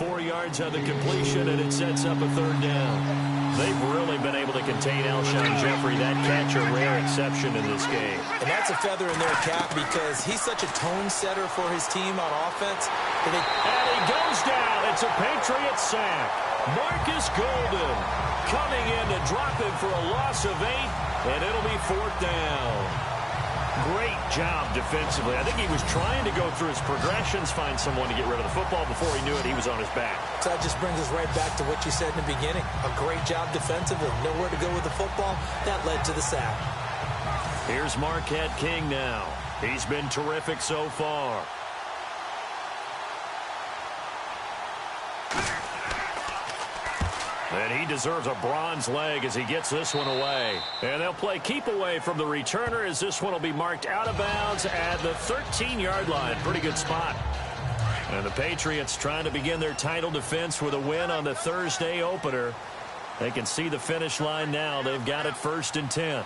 S2: 4 yards on the completion, and it sets up a third down. They've really been able to contain Alshon Jeffrey. That catch a rare exception in this game.
S3: And that's a feather in their cap because he's such a tone setter for his team on offense.
S2: And he goes down. It's a Patriot sack. Marcus Golden coming in to drop him for a loss of 8, and it'll be 4th down. Great job defensively. I think he was trying to go through his progressions, find someone to get rid of the football. Before he knew it, he was on his back.
S3: So that just brings us right back to what you said in the beginning. A great job defensively. Nowhere to go with the football. That led to the sack.
S2: Here's Marquette King now. He's been terrific so far. And he deserves a bronze leg as he gets this one away. And they'll play keep away from the returner as this one will be marked out of bounds at the 13-yard line. Pretty good spot. And the Patriots trying to begin their title defense with a win on the Thursday opener. They can see the finish line now. They've got it 1st and 10.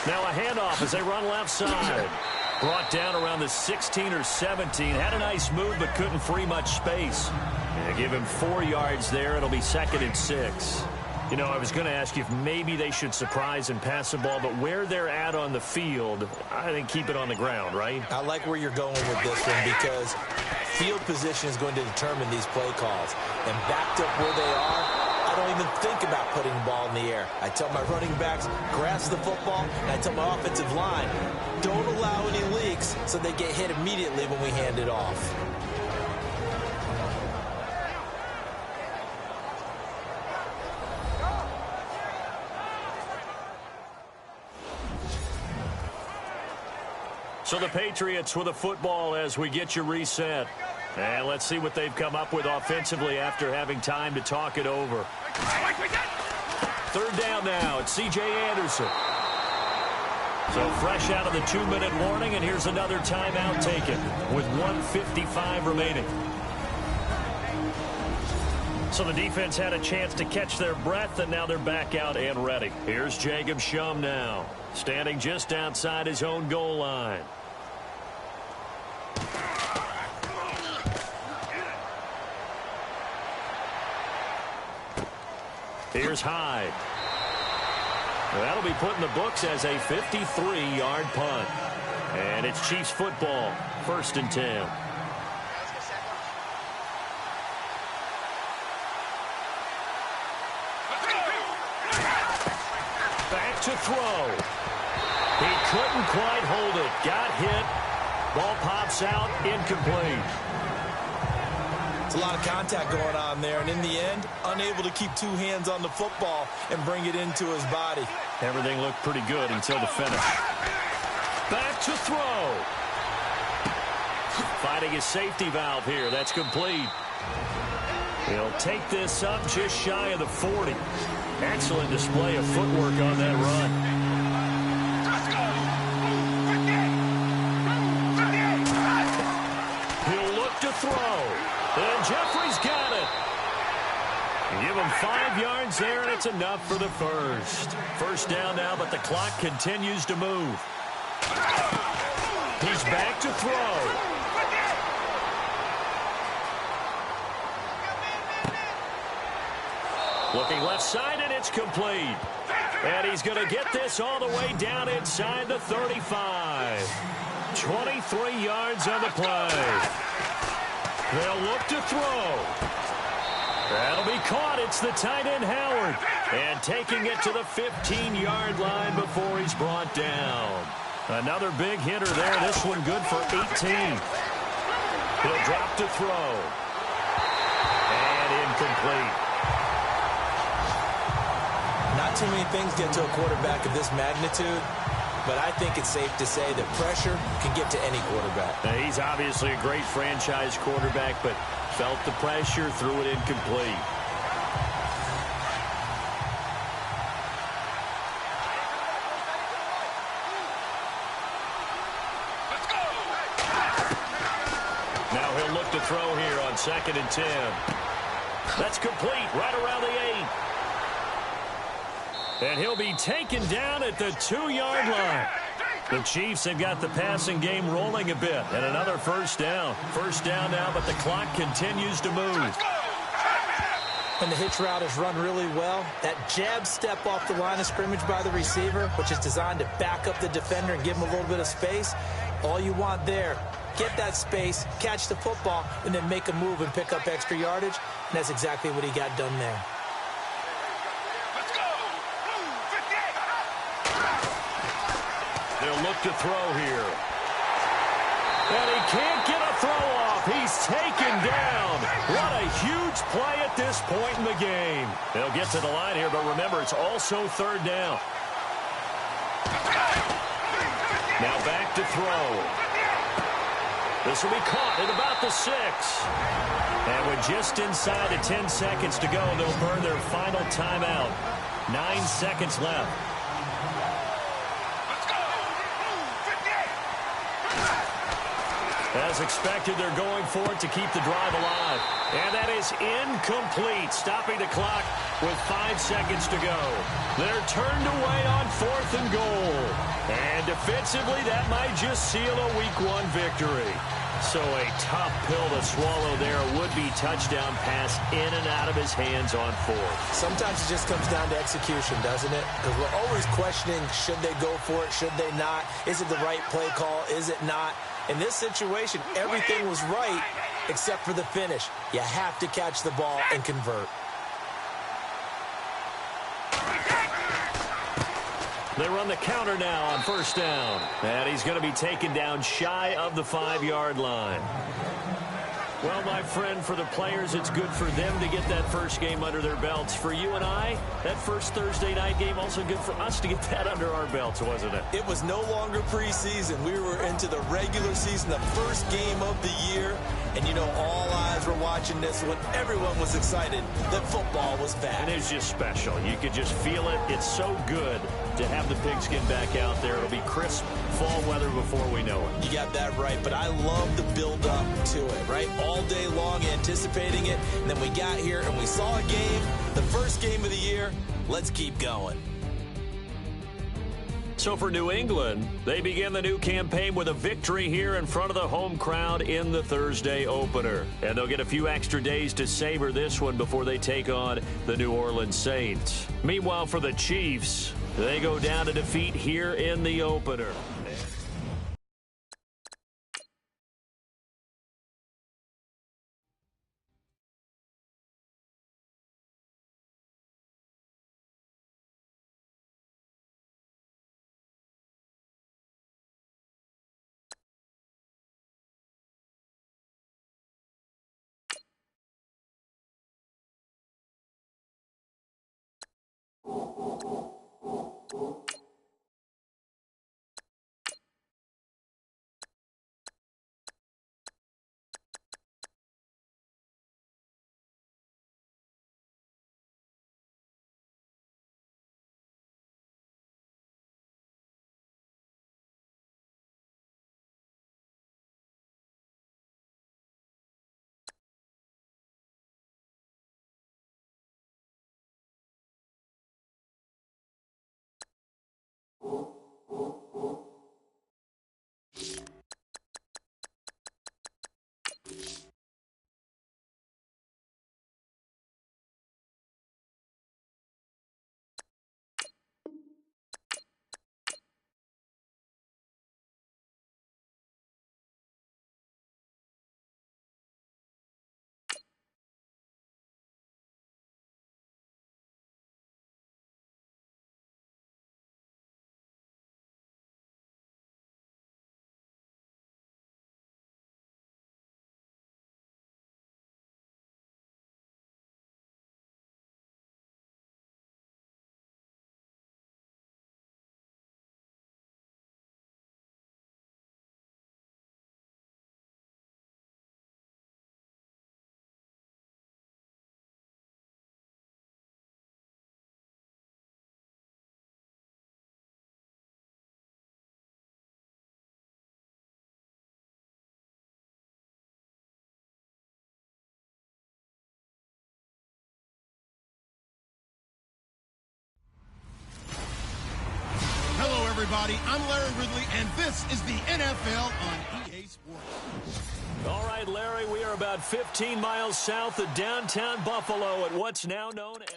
S2: Now a handoff as they run left side. Brought down around the 16 or 17. Had a nice move, but couldn't free much space. And give him 4 yards there. It'll be 2nd and 6. You know, I was going to ask you if maybe they should surprise and pass the ball, but where they're at on the field, I think keep it on the ground, right?
S3: I like where you're going with this one because field position is going to determine these play calls. And backed up where they are, I don't even think about putting the ball in the air. I tell my running backs, grasp the football, and I tell my offensive line, don't allow any leaks so they get hit immediately when we hand it off.
S2: So the Patriots with a football as we get you reset. And let's see what they've come up with offensively after having time to talk it over. 3rd down now. It's C.J. Anderson. So fresh out of the 2-minute warning, and here's another timeout taken with 1:55 remaining. So the defense had a chance to catch their breath, and now they're back out and ready. Here's Jacob Shum now, standing just outside his own goal line. Here's Hyde. That'll be put in the books as a 53-yard punt. And it's Chiefs football, 1st and 10. Back to throw. He couldn't quite hold it. Got hit. Ball pops out, incomplete.
S5: It's a lot of contact going on there, and in the end, unable to keep 2 hands on the football and bring it into his body.
S2: Everything looked pretty good until the finish. Back to throw. Finding his safety valve here. That's complete. He'll take this up just shy of the 40. Excellent display of footwork on that run. He'll look to throw. And Jeffrey's got it. Give him 5 yards there, and it's enough for the first. 1st down now, but the clock continues to move. He's back to throw. Looking left side, and it's complete. And he's going to get this all the way down inside the 35. 23 yards on the play. They'll look to throw. That'll be caught. It's the tight end, Howard. And taking it to the 15-yard line before he's brought down. Another big hitter there. This one good for 18. He'll drop to throw. And incomplete.
S3: Not too many things get to a quarterback of this magnitude, but I think it's safe to say that pressure can get to any quarterback.
S2: Now, he's obviously a great franchise quarterback, but felt the pressure, threw it incomplete. Now he'll look to throw here on 2nd and 10. That's complete right around the 8. And he'll be taken down at the 2-yard line. The Chiefs have got the passing game rolling a bit. And another 1st down. 1st down now, but the clock continues to move.
S3: And the hitch route is run really well. That jab step off the line of scrimmage by the receiver, which is designed to back up the defender and give him a little bit of space. All you want there, get that space, catch the football, and then make a move and pick up extra yardage. And that's exactly what he got done there.
S2: They'll look to throw here. And he can't get a throw off. He's taken down. What a huge play at this point in the game. They'll get to the line here, but remember, it's also 3rd down. Now back to throw. This will be caught at about the 6. And with just inside of 10 seconds to go, they'll burn their final timeout. 9 seconds left. As expected, they're going for it to keep the drive alive. And that is incomplete, stopping the clock with 5 seconds to go. They're turned away on 4th and goal. And defensively, that might just seal a Week 1 victory. So a tough pill to swallow there. A would-be touchdown pass in and out of his hands on 4th.
S3: Sometimes it just comes down to execution, doesn't it? Because we're always questioning, should they go for it, should they not? Is it the right play call? Is it not? In this situation, everything was right except for the finish. You have to catch the ball and convert.
S2: They run the counter now on 1st down. And he's going to be taken down shy of the 5-yard line. Well, my friend, for the players, it's good for them to get that first game under their belts. For you and I, that first Thursday night game, also good for us to get that under our belts, wasn't it?
S5: It was no longer preseason. We were into the regular season, the first game of the year. And, you know, all eyes were watching this when everyone was excited that football was back.
S2: And it's just special. You could just feel it. It's so good to have the pigskin back out there. It'll be crisp fall weather before we know it.
S5: You got that right, but I love the build-up to it, right? All day long anticipating it, and then we got here and we saw a game, the first game of the year. Let's keep going.
S2: So for New England, they begin the new campaign with a victory here in front of the home crowd in the Thursday opener. And they'll get a few extra days to savor this one before they take on the New Orleans Saints. Meanwhile, for the Chiefs, they go down to defeat here in the opener.
S1: Everybody, I'm Larry Ridley, and this is the NFL on EA Sports.
S2: All right, Larry, we are about 15 miles south of downtown Buffalo at what's now known as...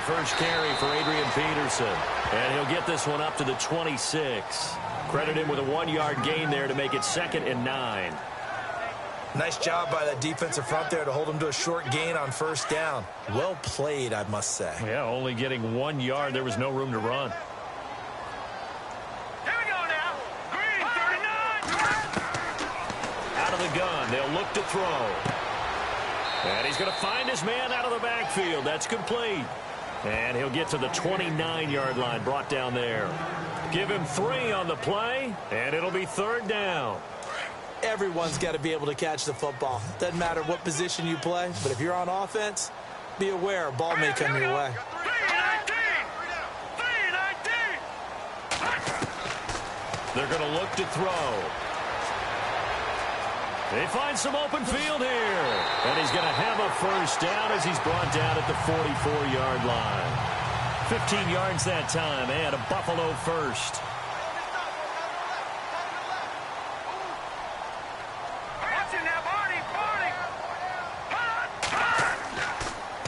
S2: First carry for Adrian Peterson. And he'll get this one up to the 26. Credit him with a 1-yard gain there to make it 2nd and 9.
S5: Nice job by that defensive front there to hold him to a short gain on 1st down. Well played, I must say.
S2: Yeah, only getting 1 yard. There was no room to run.
S7: Here we go now. Green, 39.
S2: Out of the gun. They'll look to throw. And he's going to find his man out of the backfield. That's complete. And he'll get to the 29-yard line, brought down there. Give him 3 on the play, and it'll be 3rd down.
S3: Everyone's got to be able to catch the football. Doesn't matter what position you play, but if you're on offense, be aware a ball may come your way.
S2: They're going to look to throw. They find some open field here. And he's going to have a first down as he's brought down at the 44-yard line. 15 yards that time, and a Buffalo first.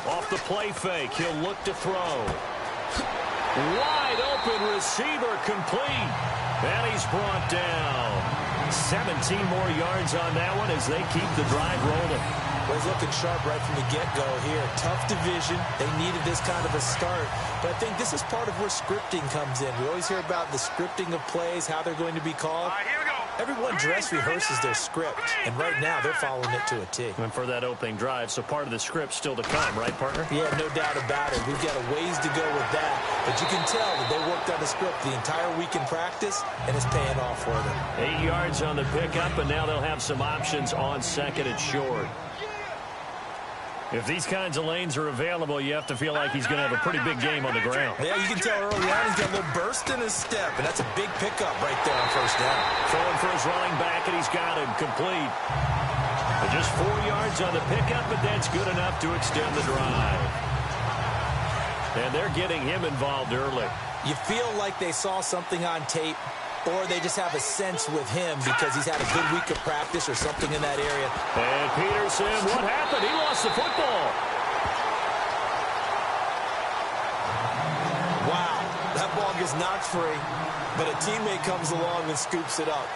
S2: Off the play fake, he'll look to throw. Wide open receiver complete. And he's brought down. 17 more yards on that one as they keep the drive rolling.
S3: Well, he's looking sharp right from the get-go here. Tough division. They needed this kind of a start. But I think this is part of where scripting comes in. We always hear about the scripting of plays, how they're going to be called.
S7: Here we go.
S3: Everyone dress rehearses their script, and right now they're following it to a T.
S2: And for that opening drive, so part of the script still to come, right, partner?
S3: Yeah, no doubt about it. We've got a ways to go with that. But you can tell that they worked on the script the entire week in practice, and it's paying off for them.
S2: 8 yards on the pickup, and now they'll have some options on 2nd and short. If these kinds of lanes are available, you have to feel like he's going to have a pretty big game on the ground.
S3: Yeah, you can tell early on he's got a little burst in his step, and that's a big pickup right there on first down.
S2: Throwing for his running back, and he's got him complete. And just 4 yards on the pickup, but that's good enough to extend the drive. And they're getting him involved early.
S3: You feel like they saw something on tape, or they just have a sense with him because he's had a good week of practice or something in that area.
S2: And Peterson, what happened? He lost the football.
S3: Wow, that ball gets knocked free, but a teammate comes along and scoops it up.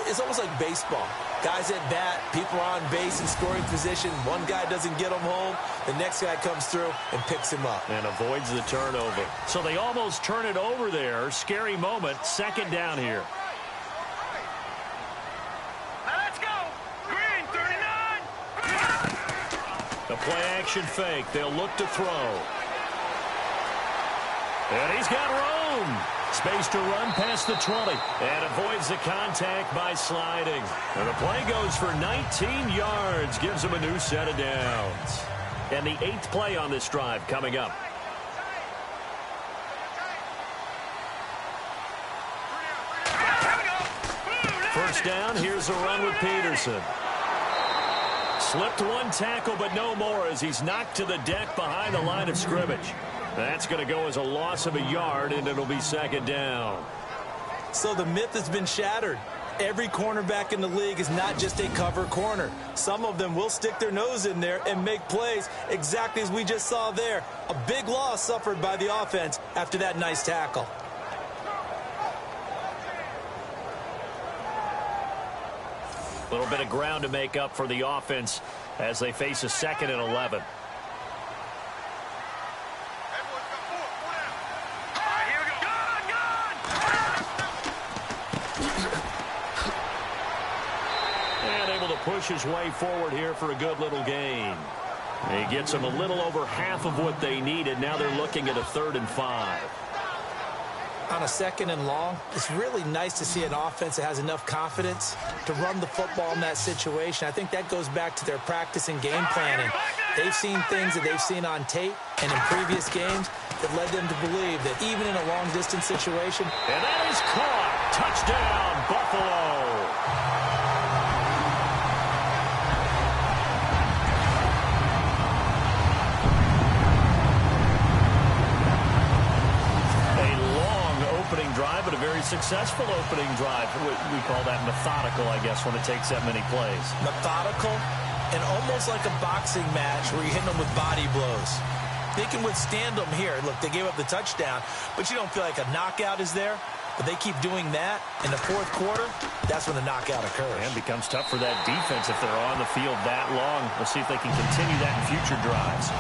S3: It's almost like baseball. Guys at bat, people are on base in scoring position. One guy doesn't get him home. The next guy comes through and picks him up.
S2: And avoids the turnover. So they almost turn it over there. Scary moment. 2nd down here.
S7: Now let's go. Green, 39.
S2: The play action fake. They'll look to throw. And he's got room. Space to run past the 20 and avoids the contact by sliding. And the play goes for 19 yards, gives him a new set of downs. And the 8th play on this drive coming up. First down, here's a run with Peterson. Slipped one tackle, but no more as he's knocked to the deck behind the line of scrimmage. That's going to go as a loss of a yard, and it'll be 2nd down.
S3: So the myth has been shattered. Every cornerback in the league is not just a cover corner. Some of them will stick their nose in there and make plays exactly as we just saw there. A big loss suffered by the offense after that nice tackle.
S2: A little bit of ground to make up for the offense as they face a 2nd and 11. Push his way forward here for a good little gain. He gets them a little over half of what they needed. Now they're looking at a 3rd and 5.
S3: On a 2nd and long, it's really nice to see an offense that has enough confidence to run the football in that situation. I think that goes back to their practice and game planning. They've seen things that they've seen on tape and in previous games that led them to believe that even in a long-distance situation.
S2: And that is caught. Touchdown, Buffalo. Drive, but a very successful opening drive. We call that methodical, I guess, when it takes that many plays.
S3: Methodical and almost like a boxing match where you're hitting them with body blows. They can withstand them here. Look, they gave up the touchdown, but you don't feel like a knockout is there. But they keep doing that in the 4th quarter. That's when the knockout occurs.
S2: And it becomes tough for that defense if they're on the field that long. We'll see if they can continue that in future drives.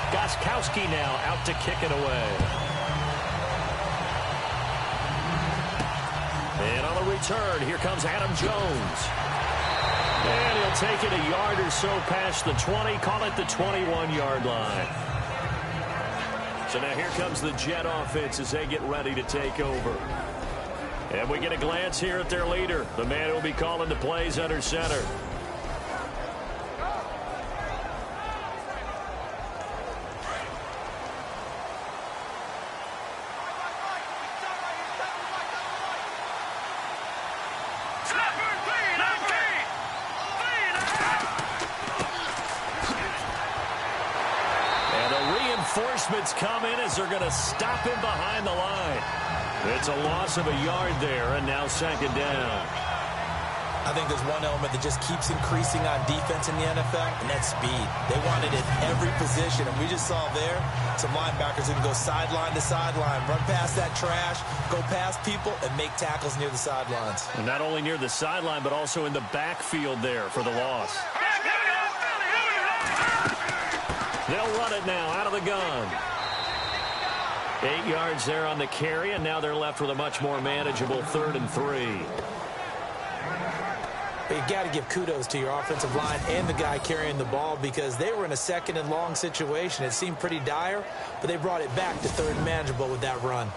S2: Gostkowski now out to kick it away. And on the return, here comes Adam Jones. And he'll take it a yard or so past the 20, call it the 21-yard line. So now here comes the Jet offense as they get ready to take over. And we get a glance here at their leader, the man who will be calling the plays under center. Reinforcements come in as they're going to stop him behind the line. It's a loss of a yard there, and now second down.
S3: I think there's one element that just keeps increasing on defense in the NFL, and that's speed. They want it at every position, and we just saw there some linebackers who can go sideline to sideline, run past that trash, go past people, and make tackles near the sidelines.
S2: And not only near the sideline, but also in the backfield there for the loss. They'll run it now out of the gun. 8 yards there on the carry, and now they're left with a much more manageable 3rd and 3.
S3: But you got to give kudos to your offensive line and the guy carrying the ball because they were in a 2nd and long situation. It seemed pretty dire, but they brought it back to 3rd and manageable with that run.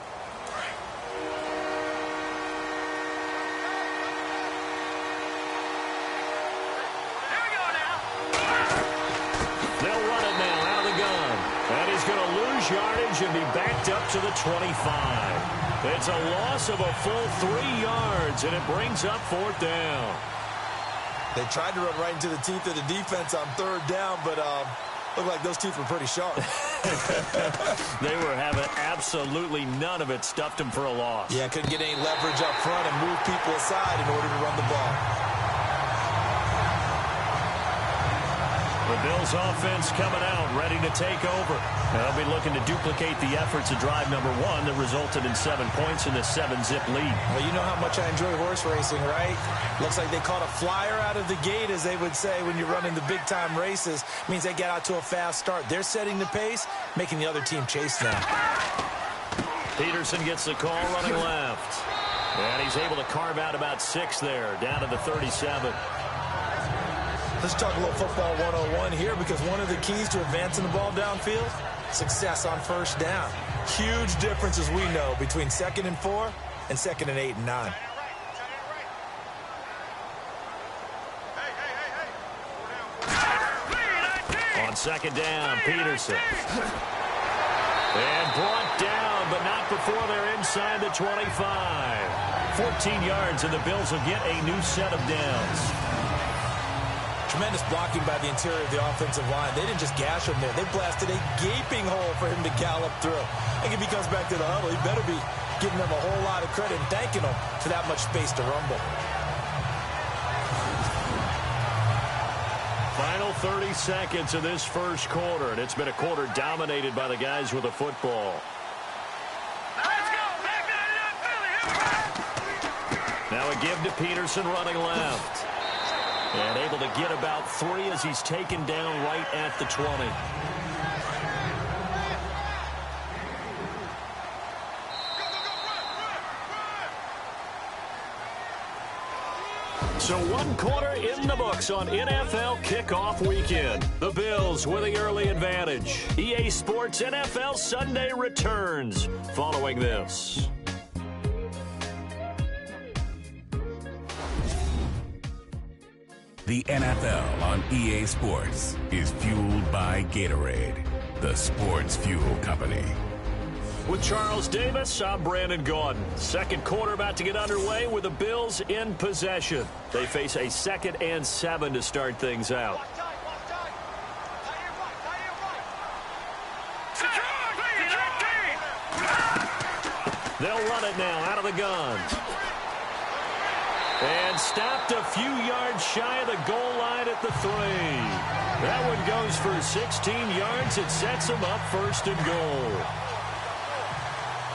S2: Yardage and be backed up to the 25. It's a loss of a full 3 yards, and it brings up 4th down.
S5: They tried to run right into the teeth of the defense on 3rd down, but looked like those teeth were pretty sharp.
S2: They were having absolutely none of it, stuffed them for a loss.
S5: Yeah, couldn't get any leverage up front and move people aside in order to run the ball.
S2: The Bills offense coming out, ready to take over. And they'll be looking to duplicate the efforts of drive number 1 that resulted in 7 points in the 7-zip lead.
S3: Well, you know how much I enjoy horse racing, right? Looks like they caught a flyer out of the gate, as they would say when you're running the big-time races. Means they get out to a fast start. They're setting the pace, making the other team chase them.
S2: Peterson gets the call running left. And he's able to carve out about 6 there, down to the 37.
S5: Let's talk a little football 101 here, because one of the keys to advancing the ball downfield, success on 1st down. Huge difference, as we know, between 2nd and 4 and 2nd and 8 and 9.
S2: On 2nd down, Peterson. And brought down, but not before they're inside the 25. 14 yards, and the Bills will get a new set of downs.
S3: Tremendous blocking by the interior of the offensive line. They didn't just gash him there. They blasted a gaping hole for him to gallop through. I think if he comes back to the huddle, he better be giving them a whole lot of credit and thanking them for that much space to rumble.
S2: Final 30 seconds of this first quarter, and it's been a quarter dominated by the guys with the football. Now a give to Peterson running left. And able to get about 3 as he's taken down right at the 20. So 1 quarter in the books on NFL kickoff weekend. The Bills with the early advantage. EA Sports NFL Sunday returns following this.
S4: The NFL on EA Sports is fueled by Gatorade, the sports fuel company.
S2: With Charles Davis, I'm Brandon Gaudin. Second quarter about to get underway with the Bills in possession. They face a 2nd and 7 to start things out. They'll run it now out of the gun. And stopped a few yards shy of the goal line at the 3. That one goes for 16 yards. It sets them up 1st and goal.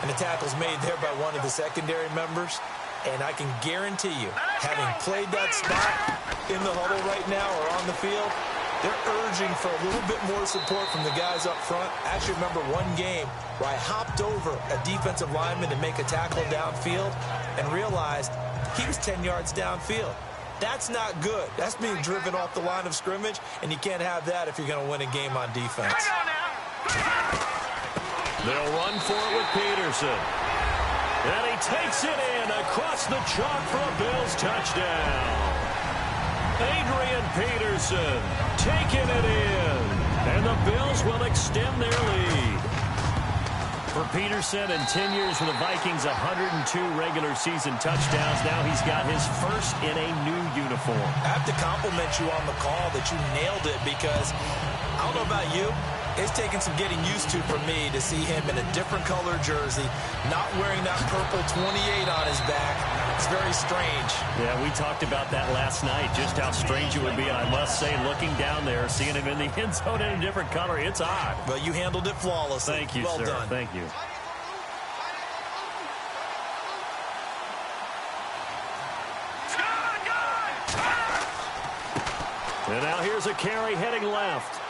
S3: And the tackle's made there by one of the secondary members. And I can guarantee you, having played that spot in the huddle right now or on the field, they're urging for a little bit more support from the guys up front. I actually remember one game where I hopped over a defensive lineman to make a tackle downfield and realized he was 10 yards downfield.
S5: That's not good. That's being driven off the line of scrimmage, and you can't have that if you're going to win a game on defense.
S2: They'll run for it with Peterson. And he takes it in across the chalk for a Bills touchdown. Adrian Peterson taking it in. And the Bills will extend their lead. For Peterson, in 10 years with the Vikings, 102 regular season touchdowns. Now he's got his first in a new uniform.
S5: I have to compliment you on the call that you nailed it, because I don't know about you, it's taken some getting used to for me to see him in a different color jersey, not wearing that purple 28 on his back. It's very strange. Yeah, we talked about that last night, just how strange it would be. And I must say, looking down there, seeing him in the end zone in a different color, it's odd. Well, you handled it flawlessly.
S2: Thank you,
S5: well
S2: sir.
S5: Done.
S2: Thank you. And now here's a carry heading left.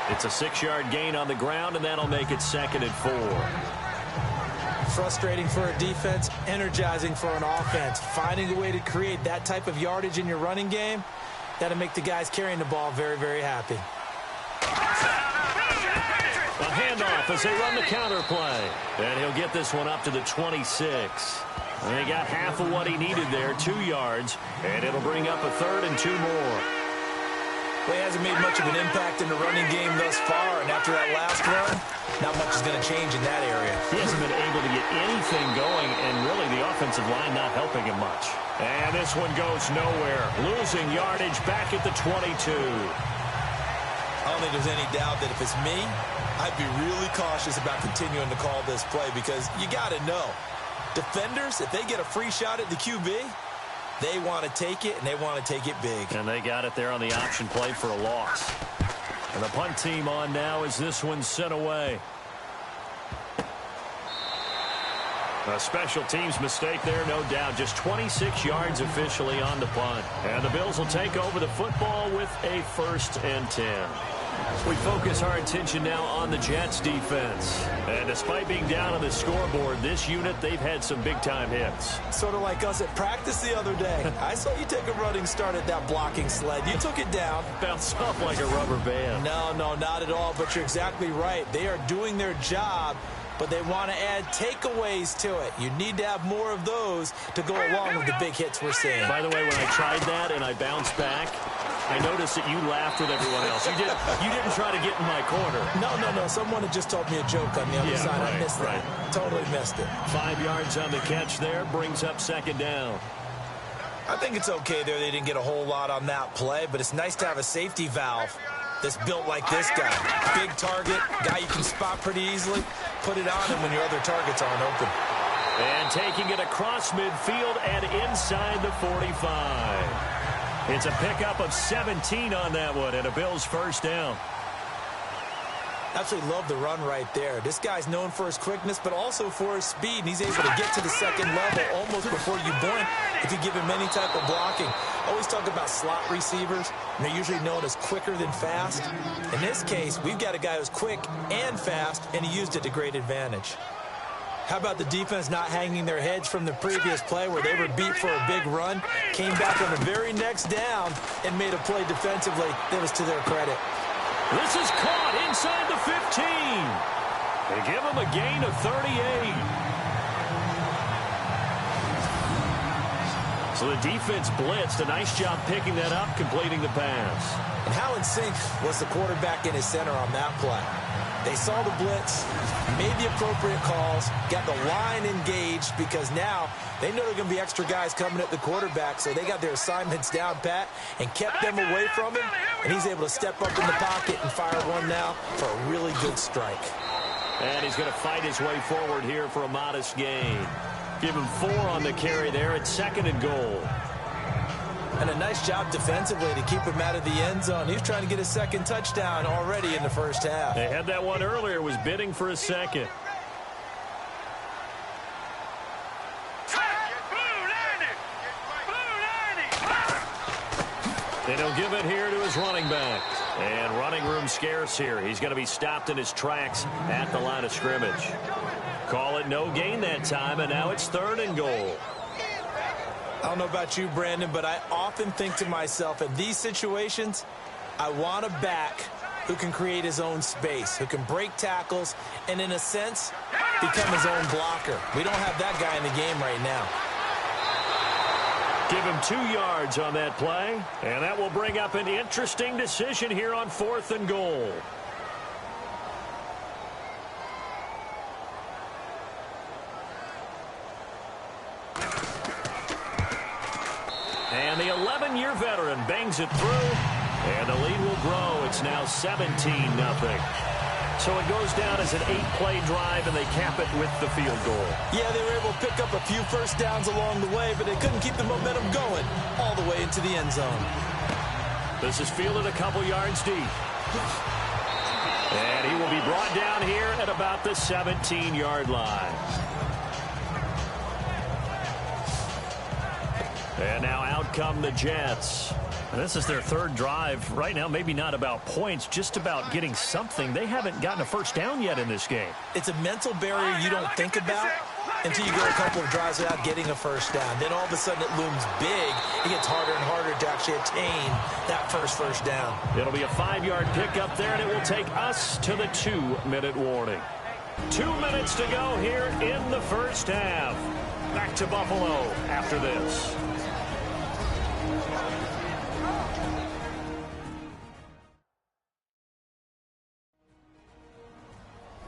S2: It's a 6-yard gain on the ground, and that'll make it 2nd and 4.
S3: Frustrating for a defense, energizing for an offense. Finding a way to create that type of yardage in your running game, that'll make the guys carrying the ball very, very happy.
S2: A handoff as they run the counter play. And he'll get this one up to the 26. And he got half of what he needed there, 2 yards. And it'll bring up a 3rd and 2 more.
S5: Well, he hasn't made much of an impact in the running game thus far, and after that last run, not much is going to change in that area.
S2: He hasn't been able to get anything going, and really the offensive line not helping him much. And this one goes nowhere. Losing yardage back at the 22.
S5: I don't think there's any doubt that if it's me, I'd be really cautious about continuing to call this play, because you got to know, defenders, if they get a free shot at the QB, they want to take it, and they want to take it big.
S2: And they got it there on the option play for a loss. And the punt team on now as this one's sent away. A special teams mistake there, no doubt. Just 26 yards officially on the punt. And the Bills will take over the football with a 1st and 10. We focus our attention now on the Jets defense. And despite being down on the scoreboard, this unit, they've had some big-time hits.
S5: Sort of like us at practice the other day. I saw you take a running start at that blocking sled. You took it down.
S2: Bounced off like a rubber band.
S5: No, not at all, but you're exactly right. They are doing their job, but they want to add takeaways to it. You need to have more of those to go along with the big hits we're seeing.
S2: By the way, when I tried that and I bounced back, I noticed that you laughed with everyone else. You didn't try to get in my corner.
S5: No. Someone had just told me a joke on the other side.
S2: Right,
S5: I missed that. Totally missed it.
S2: 5 yards on the catch there. Brings up 2nd down.
S5: I think it's okay there. They didn't get a whole lot on that play, but it's nice to have a safety valve that's built like this guy. Big target, guy you can spot pretty easily. Put it on him when your other targets aren't open.
S2: And taking it across midfield and inside the 45. It's a pickup of 17 on that one, and a Bills 1st down.
S5: Absolutely love the run right there. This guy's known for his quickness, but also for his speed, and he's able to get to the 2nd level almost before you blink if you give him any type of blocking. Always talk about slot receivers, and they're usually known as quicker than fast. In this case, we've got a guy who's quick and fast, and he used it to great advantage. How about the defense not hanging their heads from the previous play where they were beat for a big run, came back on the very next down and made a play defensively that was to their credit.
S2: This is caught inside the 15. They give him a gain of 38. So the defense blitzed. A nice job picking that up, completing the pass.
S5: And how in sync was the quarterback in his center on that play? They saw the blitz, made the appropriate calls, got the line engaged, because now they know there are going to be extra guys coming at the quarterback, so they got their assignments down pat and kept them away from him, and he's able to step up in the pocket and fire one now for a really good strike.
S2: And he's going to fight his way forward here for a modest gain. Give him 4 on the carry there at 2nd and goal.
S5: And a nice job defensively to keep him out of the end zone. He's trying to get a 2nd touchdown already in the 1st half.
S2: They had that one earlier, was bidding for a 2nd. And he'll give it here to his running back. And running room scarce here. He's going to be stopped in his tracks at the line of scrimmage. Call it no gain that time, and now it's 3rd and goal.
S3: I don't know about you, Brandon, but I often think to myself, in these situations, I want a back who can create his own space, who can break tackles, and in a sense, become his own blocker. We don't have that guy in the game right now.
S2: Give him 2 yards on that play, and that will bring up an interesting decision here on 4th and goal. And the 11-year veteran bangs it through, and the lead will grow. It's now 17-0. So it goes down as an 8-play drive, and they cap it with the field goal.
S3: Yeah, they were able to pick up a few first downs along the way, but they couldn't keep the momentum going all the way into the end zone.
S2: This is fielded a couple yards deep. And he will be brought down here at about the 17-yard line. And now out come the Jets. And this is their 3rd drive. Right now, maybe not about points, just about getting something. They haven't gotten a first down yet in this game.
S3: It's a mental barrier you don't think about until you go a couple of drives without getting a first down. Then all of a sudden it looms big. It gets harder and harder to actually attain that first down.
S2: It'll be a 5-yard pickup there, and it will take us to the 2-minute warning. 2 minutes to go here in the first half. Back to Buffalo after this.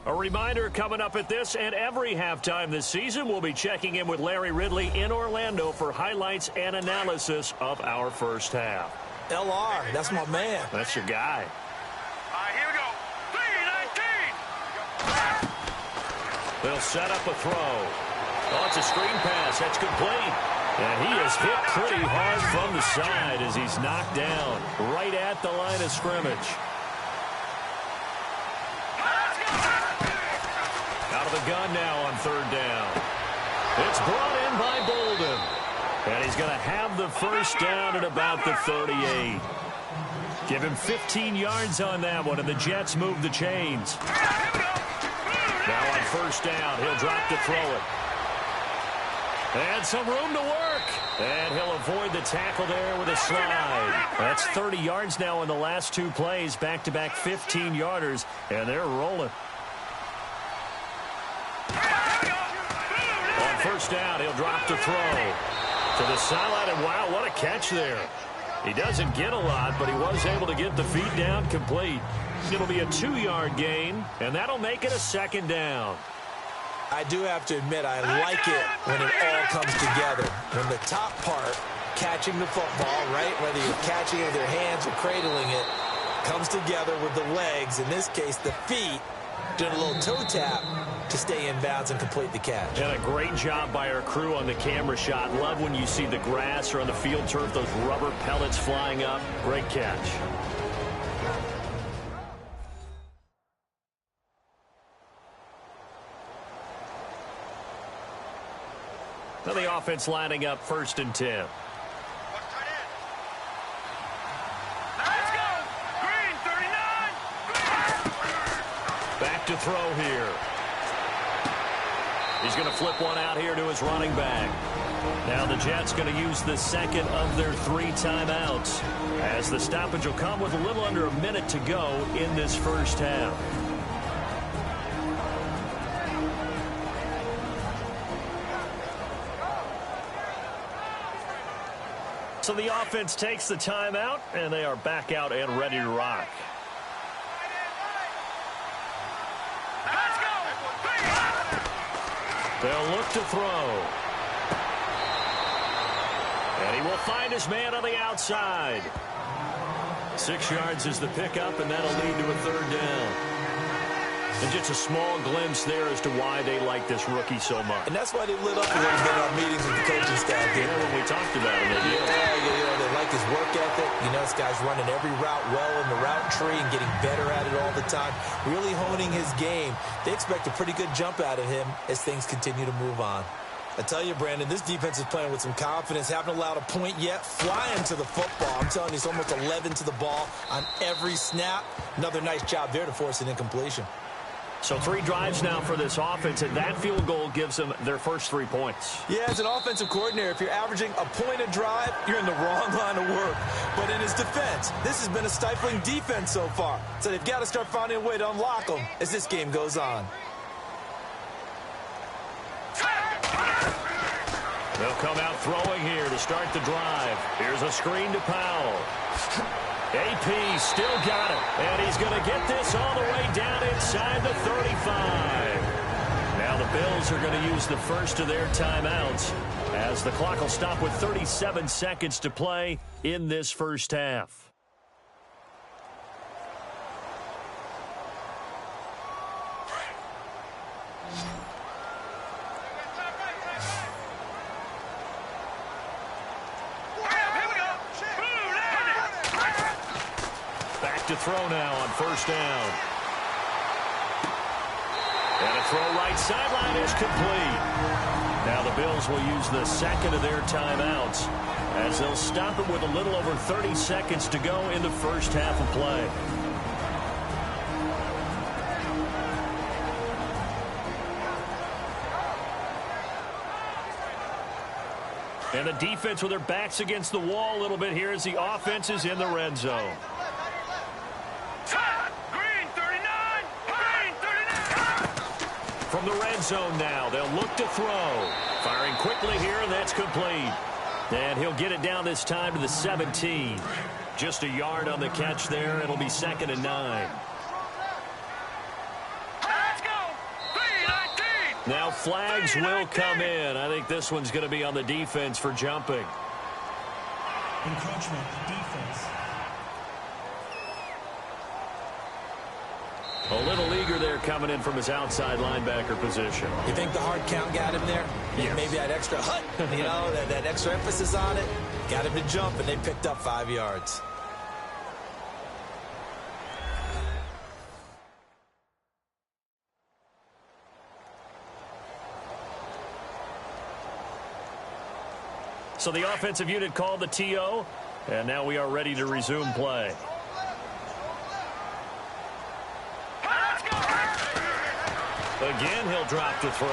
S2: A reminder coming up at this and every halftime this season, we'll be checking in with Larry Ridley in Orlando for highlights and analysis of our first half.
S3: LR, that's my man.
S2: That's your guy.
S7: All right, here we go. 3-19.
S2: They'll set up a throw. Oh, it's a screen pass. That's complete. And he is hit pretty hard from the side as he's knocked down right at the line of scrimmage. Out of the gun now on 3rd down. It's brought in by Bolden. And he's going to have the first down at about the 38. Give him 15 yards on that one, and the Jets move the chains. Now on 1st down, he'll drop to throw it. And some room to work. And he'll avoid the tackle there with a slide. That's 30 yards now in the last 2 plays. Back-to-back 15-yarders, and they're rolling. On 1st down, he'll drop to throw. To the sideline, and wow, what a catch there. He doesn't get a lot, but he was able to get the feet down complete. It'll be a 2-yard gain, and that'll make it a 2nd down.
S3: I do have to admit, I like it when it all comes together. When the top part, catching the football, right, whether you're catching it with your hands or cradling it, comes together with the legs, in this case the feet, doing a little toe tap to stay in bounds and complete the catch.
S2: And a great job by our crew on the camera shot. Love when you see the grass or on the field turf, those rubber pellets flying up. Great catch. Now the offense lining up 1st and 10.
S7: Let's go. Green, 39.
S2: Back to throw here. He's going to flip one out here to his running back. Now the Jets going to use the 2nd of their 3 timeouts, as the stoppage will come with a little under a minute to go in this first half. So the offense takes the timeout, and they are back out and ready to rock.
S7: Let's go.
S2: They'll look to throw. And he will find his man on the outside. 6 yards is the pickup, and that'll lead to a 3rd down. And just a small glimpse there as to why they like this rookie so much.
S3: And that's why they lit up a little bit in our meetings with the coaching staff.
S2: When we talked about him, they
S3: like his work ethic. You know, this guy's running every route well in the route tree and getting better at it all the time, really honing his game. They expect a pretty good jump out of him as things continue to move on. I tell you, Brandon, this defense is playing with some confidence. Haven't allowed a point yet. Flying to the football. I'm telling you, it's almost 11 to the ball on every snap. Another nice job there to force an incompletion.
S2: So 3 drives now for this offense, and that field goal gives them their first 3 points.
S5: Yeah, as an offensive coordinator, if you're averaging a point a drive, you're in the wrong line of work. But in his defense, this has been a stifling defense so far. So they've got to start finding a way to unlock them as this game goes on.
S2: They'll come out throwing here to start the drive. Here's a screen to Powell. AP still got it, and he's going to get this all the way down inside the 35. Now the Bills are going to use the first of their timeouts as the clock will stop with 37 seconds to play in this first half. To throw now on first down. And a throw right sideline is complete. Now the Bills will use the second of their timeouts as they'll stop it with a little over 30 seconds to go in the first half of play. And the defense with their backs against the wall a little bit here as the offense is in the red zone. From the red zone now, they'll look to throw. Firing quickly here, and that's complete. And he'll get it down this time to the 17. Just a yard on the catch there. It'll be 2nd and 9.
S7: Let's go! 3-19!
S2: Now flags will come in. I think this one's going to be on the defense for jumping.
S6: Encroachment, defense.
S2: A little eager there coming in from his outside linebacker position.
S5: You think the hard count got him there?
S2: Yes.
S5: Maybe that extra hut, you know, that extra emphasis on it. Got him to jump, and they picked up 5 yards.
S2: So the offensive unit called the TO, and now we are ready to resume play. Again, he'll drop to throw.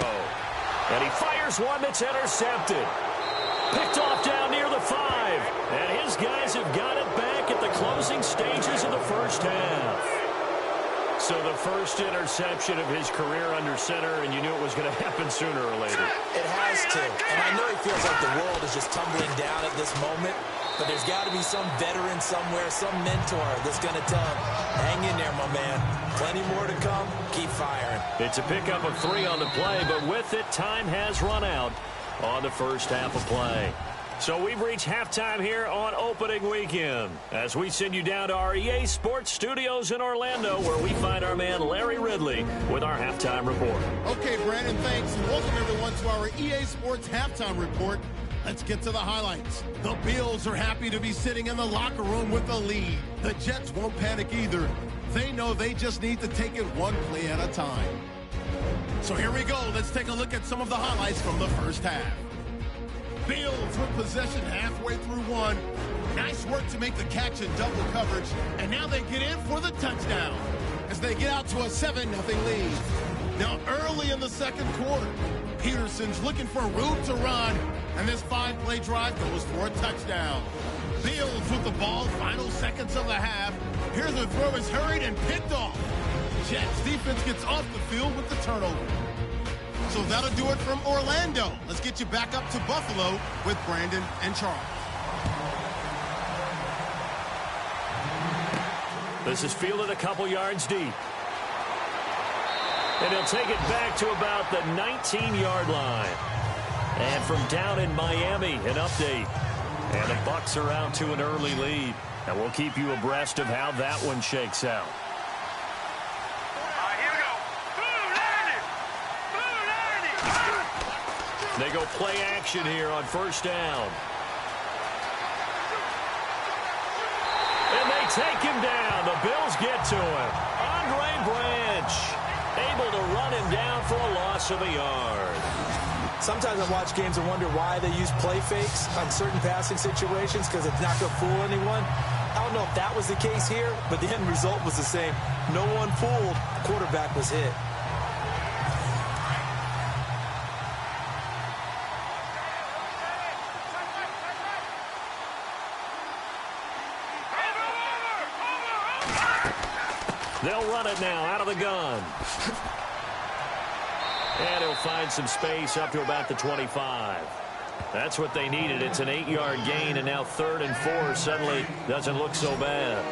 S2: And he fires one that's intercepted. Picked off down near the 5. And his guys have got it back at the closing stages of the first half. So the first interception of his career under center, and you knew it was going to happen sooner or later.
S5: It has to. And I know he feels like the world is just tumbling down at this moment. But there's got to be some veteran somewhere, some mentor that's going to tell him, hang in there, my man. Plenty more to come. Keep firing.
S2: It's a pickup of 3 on the play, but with it, time has run out on the first half of play. So we've reached halftime here on opening weekend as we send you down to our EA Sports Studios in Orlando, where we find our man Larry Ridley with our halftime report.
S1: Okay, Brandon, thanks, and welcome everyone to our EA Sports halftime report. Let's get to the highlights. The Bills are happy to be sitting in the locker room with a lead. The Jets won't panic either. They know they just need to take it one play at a time. So here we go. Let's take a look at some of the highlights from the first half. Bills with possession halfway through one. Nice work to make the catch in double coverage. And now they get in for the touchdown as they get out to a 7-0 lead. Now early in the second quarter, Peterson's looking for room to run. And this 5-play drive goes for a touchdown. Bills with the ball, final seconds of the half. Here the throw is hurried and picked off. Jets defense gets off the field with the turnover. So that'll do it from Orlando. Let's get you back up to Buffalo with Brandon and Charles.
S2: This is fielded a couple yards deep. And he'll take it back to about the 19-yard line. And from down in Miami, an update. And the Bucs are out to an early lead. And we'll keep you abreast of how that one shakes out.
S7: Here we go.
S2: They go play action here on first down. And they take him down. The Bills get to him. Andre Branch able to run him down for a loss of a yard.
S5: Sometimes I watch games and wonder why they use play fakes on certain passing situations because it's not going to fool anyone. I don't know if that was the case here, but the end result was the same. No one fooled. Quarterback was hit.
S2: They'll run it now out of the gun. And he'll find some space up to about the 25. That's what they needed. It's an 8-yard gain, and now 3rd and 4 suddenly doesn't look so bad.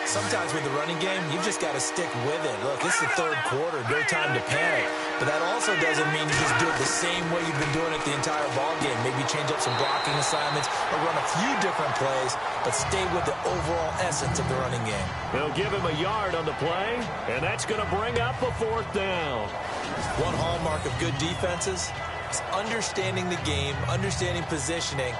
S5: Sometimes with the running game, you've just got to stick with it. Look, it's the 3rd quarter, no time to panic. But that also doesn't mean you just do it the same way you've been doing it the entire ball game. Maybe change up some blocking assignments or run a few different plays, but stay with the overall essence of the running game.
S2: They'll give him a yard on the play, and that's going to bring up a 4th down.
S5: One hallmark of good defenses is understanding the game, understanding positioning,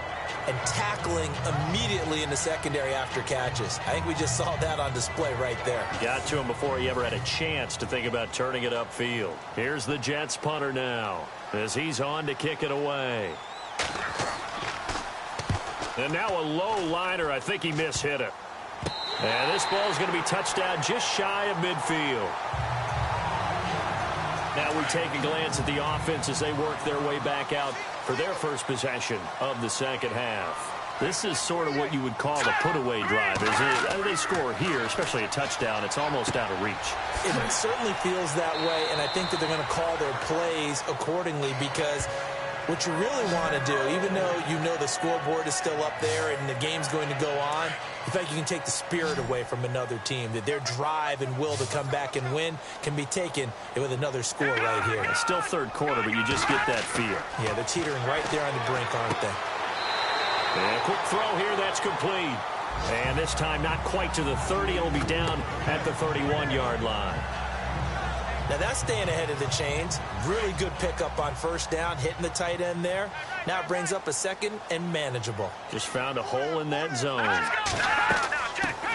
S5: and tackling immediately in the secondary after catches. I think we just saw that on display right there.
S2: Got to him before he ever had a chance to think about turning it upfield. Here's the Jets punter now as he's on to kick it away. And now a low liner. I think he mishit it. And this ball is going to be touchdown just shy of midfield. Now we take a glance at the offense as they work their way back out for their first possession of the second half. This is sort of what you would call a put-away drive. As they score here, especially a touchdown, it's almost out of reach.
S5: It certainly feels that way, and I think that they're going to call their plays accordingly because what you really want to do, even though you know the scoreboard is still up there and the game's going to go on, in fact, you can take the spirit away from another team, that their drive and will to come back and win can be taken with another score right here.
S2: It's still 3rd quarter, but you just get that feel.
S5: Yeah, they're teetering right there on the brink, aren't they?
S2: And a quick throw here, that's complete. And this time not quite to the 30. It'll be down at the 31-yard line.
S5: Now that's staying ahead of the chains. Really good pickup on 1st down, hitting the tight end there. Now it brings up a 2nd and manageable.
S2: Just found a hole in that zone.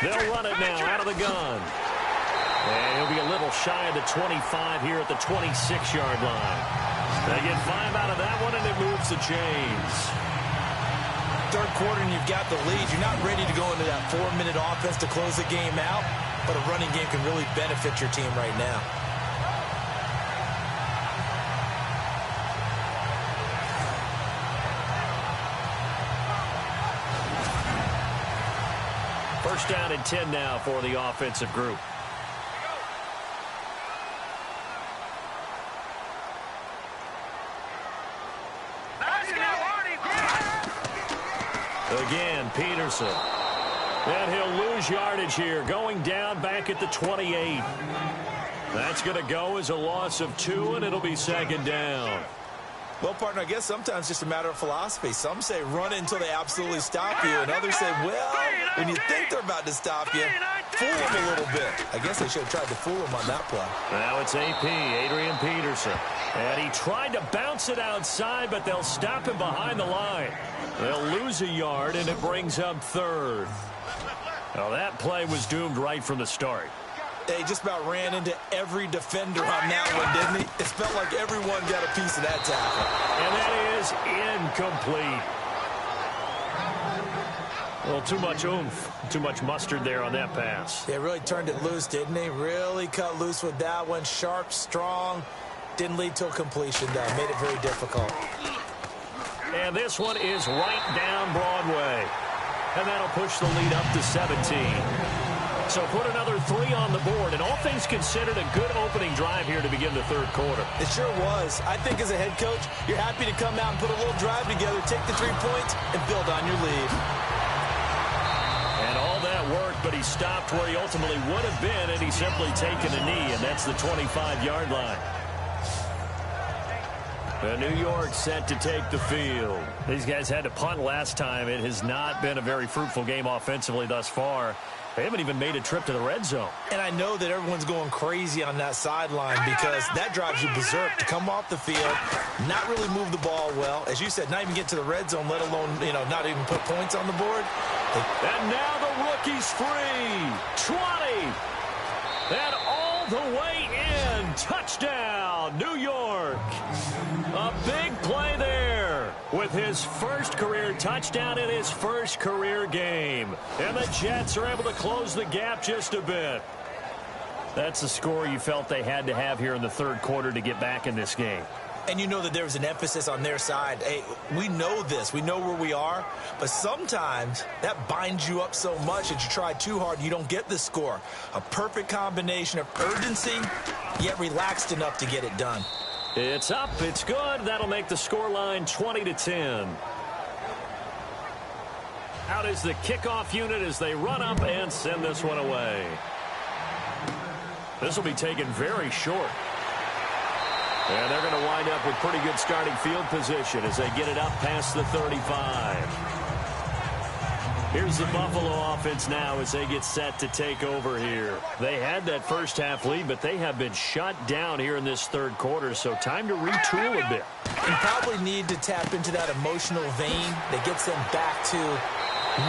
S2: They'll run it now out of the gun. And he'll be a little shy of the 25 here at the 26-yard line. They get 5 out of that one, and it moves the chains.
S5: 3rd quarter, and you've got the lead. You're not ready to go into that 4-minute offense to close the game out, but a running game can really benefit your team right now.
S2: First down and 10 now for the offensive group. Again, Peterson. And he'll lose yardage here, going down back at the 28. That's going to go as a loss of 2, and it'll be 2nd down.
S5: Well, partner, I guess sometimes just a matter of philosophy. Some say run it until they absolutely stop you, and others say, well, when you think they're about to stop you, fool them a little bit. I guess they should have tried to fool him on that play.
S2: Now it's AP, Adrian Peterson. And he tried to bounce it outside, but they'll stop him behind the line. They'll lose a yard, and it brings up 3rd. Now that play was doomed right from the start.
S5: They just about ran into every defender on that one, didn't he? It felt like everyone got a piece of that tackle.
S2: And that is incomplete. Well, too much oomph, too much mustard there on that pass.
S5: They really turned it loose, didn't they? Really cut loose with that one. Sharp, strong. Didn't lead to a completion, though. Made it very difficult.
S2: And this one is right down Broadway. And that'll push the lead up to 17. So put another 3 on the board, and all things considered, a good opening drive here to begin the 3rd quarter.
S5: It sure was. I think as a head coach, you're happy to come out and put a little drive together, take the 3 points, and build on your lead.
S2: And all that worked, but he stopped where he ultimately would have been, and he's simply taken a knee, and that's the 25-yard line. New York set to take the field. These guys had to punt last time. It has not been a very fruitful game offensively thus far. They haven't even made a trip to the red zone.
S5: And I know that everyone's going crazy on that sideline because that drives you berserk to come off the field, not really move the ball well. As you said, not even get to the red zone, let alone, not even put points on the board.
S2: And now the rookie's free. 20. And all the way in. Touchdown, New York. A big play there with his first career touchdown in his first career game. And the Jets are able to close the gap just a bit. That's the score you felt they had to have here in the 3rd quarter to get back in this game.
S5: And you know that there was an emphasis on their side. Hey, we know this. We know where we are. But sometimes that binds you up so much that you try too hard and you don't get the score. A perfect combination of urgency, yet relaxed enough to get it done.
S2: It's up. It's good. That'll make the scoreline 20-10. Out is the kickoff unit as they run up and send this one away. This will be taken very short. And they're going to wind up with pretty good starting field position as they get it up past the 35. Here's the Buffalo offense now as they get set to take over here. They had that first half lead, but they have been shut down here in this third quarter, so time to retool a bit.
S5: And probably need to tap into that emotional vein that gets them back to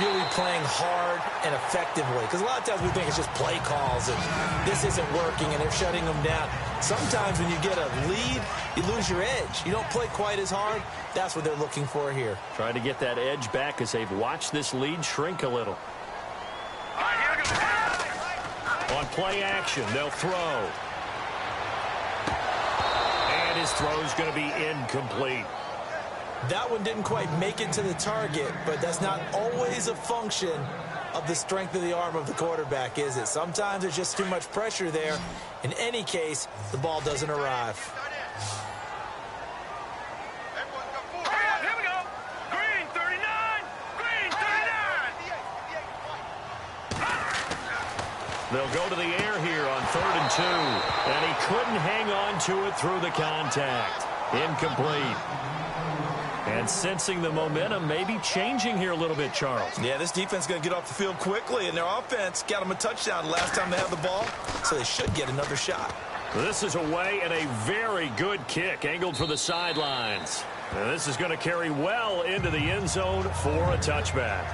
S5: really playing hard and effectively. Because a lot of times we think it's just play calls and this isn't working and they're shutting them down. Sometimes when you get a lead, you lose your edge. You don't play quite as hard. That's what they're looking for here.
S2: Trying to get that edge back as they've watched this lead shrink a little. On play action, they'll throw. And his throw's going to be incomplete.
S5: That one didn't quite make it to the target, but that's not always a function of the strength of the arm of the quarterback, is it? Sometimes there's just too much pressure there. In any case, the ball doesn't arrive.
S7: Here we go. Green 39. Green 39.
S2: They'll go to the air here on 3rd and 2. And he couldn't hang on to it through the contact. Incomplete. And sensing the momentum maybe changing here a little bit, Charles.
S5: Yeah, this defense is going to get off the field quickly, and their offense got them a touchdown last time they had the ball, so they should get another shot.
S2: This is away and a very good kick angled for the sidelines. And this is going to carry well into the end zone for a touchback.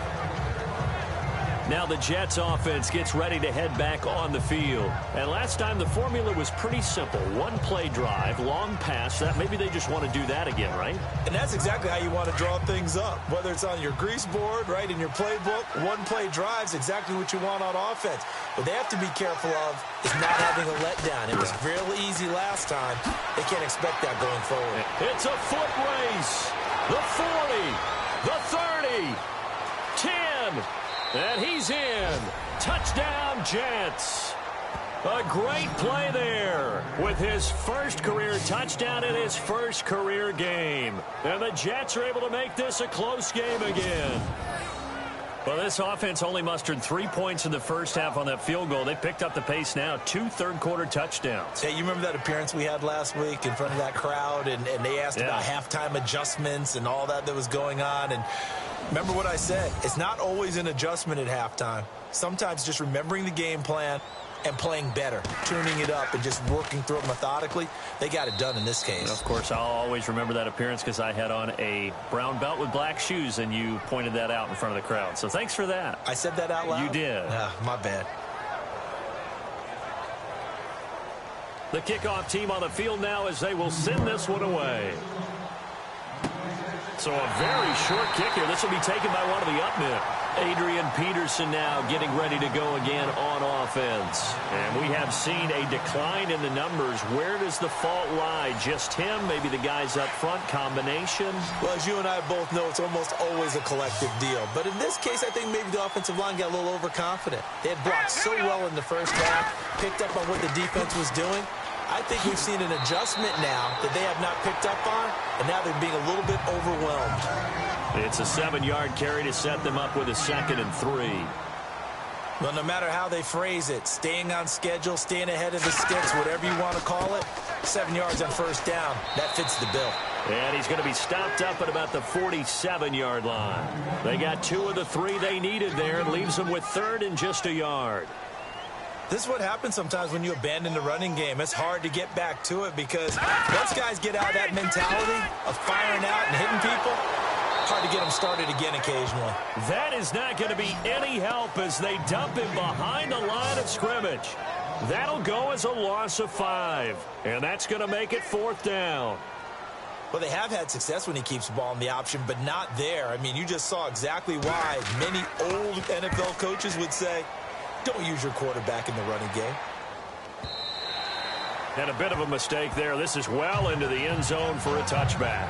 S2: Now the Jets offense gets ready to head back on the field. And last time the formula was pretty simple. One play drive, long pass. That maybe they just want to do that again, right?
S5: And that's exactly how you want to draw things up. Whether it's on your grease board, right, in your playbook, one play drive's exactly what you want on offense. What they have to be careful of is not having a letdown. It was fairly easy last time. They can't expect that going forward.
S2: It's a foot race. The 40, the 30, 10. And he's in. Touchdown, Jets. A great play there with his first career touchdown in his first career game. And the Jets are able to make this a close game again. Well, this offense only mustered 3 points in the first half on that field goal. They picked up the pace now, 2 third-quarter touchdowns.
S5: Hey, you remember that appearance we had last week in front of that crowd, and they asked about halftime adjustments and all that was going on, and remember what I said. It's not always an adjustment at halftime. Sometimes just remembering the game plan and playing better, tuning it up and just working through it methodically. They got it done in this case.
S2: And of course, I'll always remember that appearance because I had on a brown belt with black shoes, and you pointed that out in front of the crowd. So thanks for that.
S5: I said that out loud?
S2: You did.
S5: My bad.
S2: The kickoff team on the field now as they will send this one away. So a very short kick here. This will be taken by one of the up men. Adrian Peterson now getting ready to go again on offense. And we have seen a decline in the numbers. Where does the fault lie? Just him? Maybe the guys up front? Combination?
S5: Well, as you and I both know, it's almost always a collective deal. But in this case, I think maybe the offensive line got a little overconfident. They had blocked so well in the first half, picked up on what the defense was doing. I think we've seen an adjustment now that they have not picked up on, and now they're being a little bit overwhelmed.
S2: It's a 7-yard carry to set them up with a 2nd and 3.
S5: Well, no matter how they phrase it, staying on schedule, staying ahead of the sticks, whatever you want to call it, 7 yards on first down, that fits the bill.
S2: And he's going to be stopped up at about the 47-yard line. They got 2 of the 3 they needed there and leaves them with 3rd and just a yard.
S5: This is what happens sometimes when you abandon the running game. It's hard to get back to it because once guys get out of that mentality of firing out and hitting people, hard to get them started again occasionally.
S2: That is not going to be any help as they dump him behind the line of scrimmage. That'll go as a loss of 5, and that's going to make it 4th down.
S5: Well, they have had success when he keeps the ball in the option, but not there. I mean, you just saw exactly why many old NFL coaches would say, don't use your quarterback in the running game.
S2: And a bit of a mistake there. This is well into the end zone for a touchback.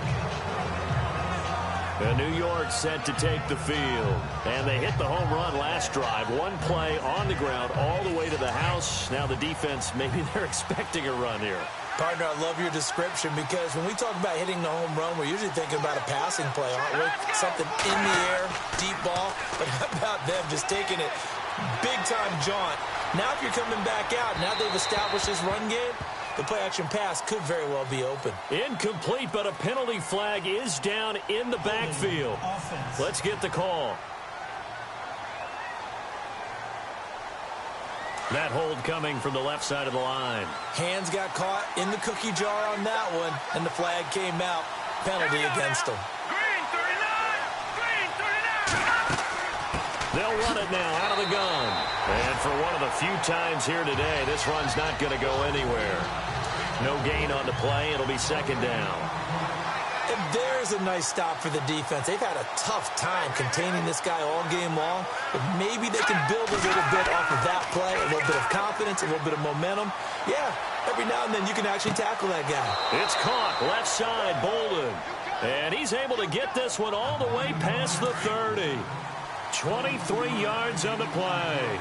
S2: And New York set to take the field. And they hit the home run last drive. One play on the ground all the way to the house. Now the defense, maybe they're expecting a run here.
S3: Partner, I love your description because when we talk about hitting the home run, we're usually thinking about a passing play, aren't we? Something in the air, deep ball. But how about them just taking it big-time jaunt? Now if you're coming back out, now they've established this run game, the play-action pass could very well be open.
S2: Incomplete, but a penalty flag is down in the backfield. Let's get the call. That hold coming from the left side of the line.
S3: Hands got caught in the cookie jar on that one, and the flag came out. Penalty against them.
S7: Green 39! Green 39!
S2: They'll run it now out of the gun. And for one of the few times here today, this run's not going to go anywhere. No gain on the play. It'll be second down.
S3: And there's a nice stop for the defense. They've had a tough time containing this guy all game long, but maybe they can build a little bit off of that play, a little bit of confidence, a little bit of momentum. Yeah, every now and then you can actually tackle that guy.
S2: It's caught left side, Bolden. And he's able to get this one all the way past the 30. 23 yards on the play.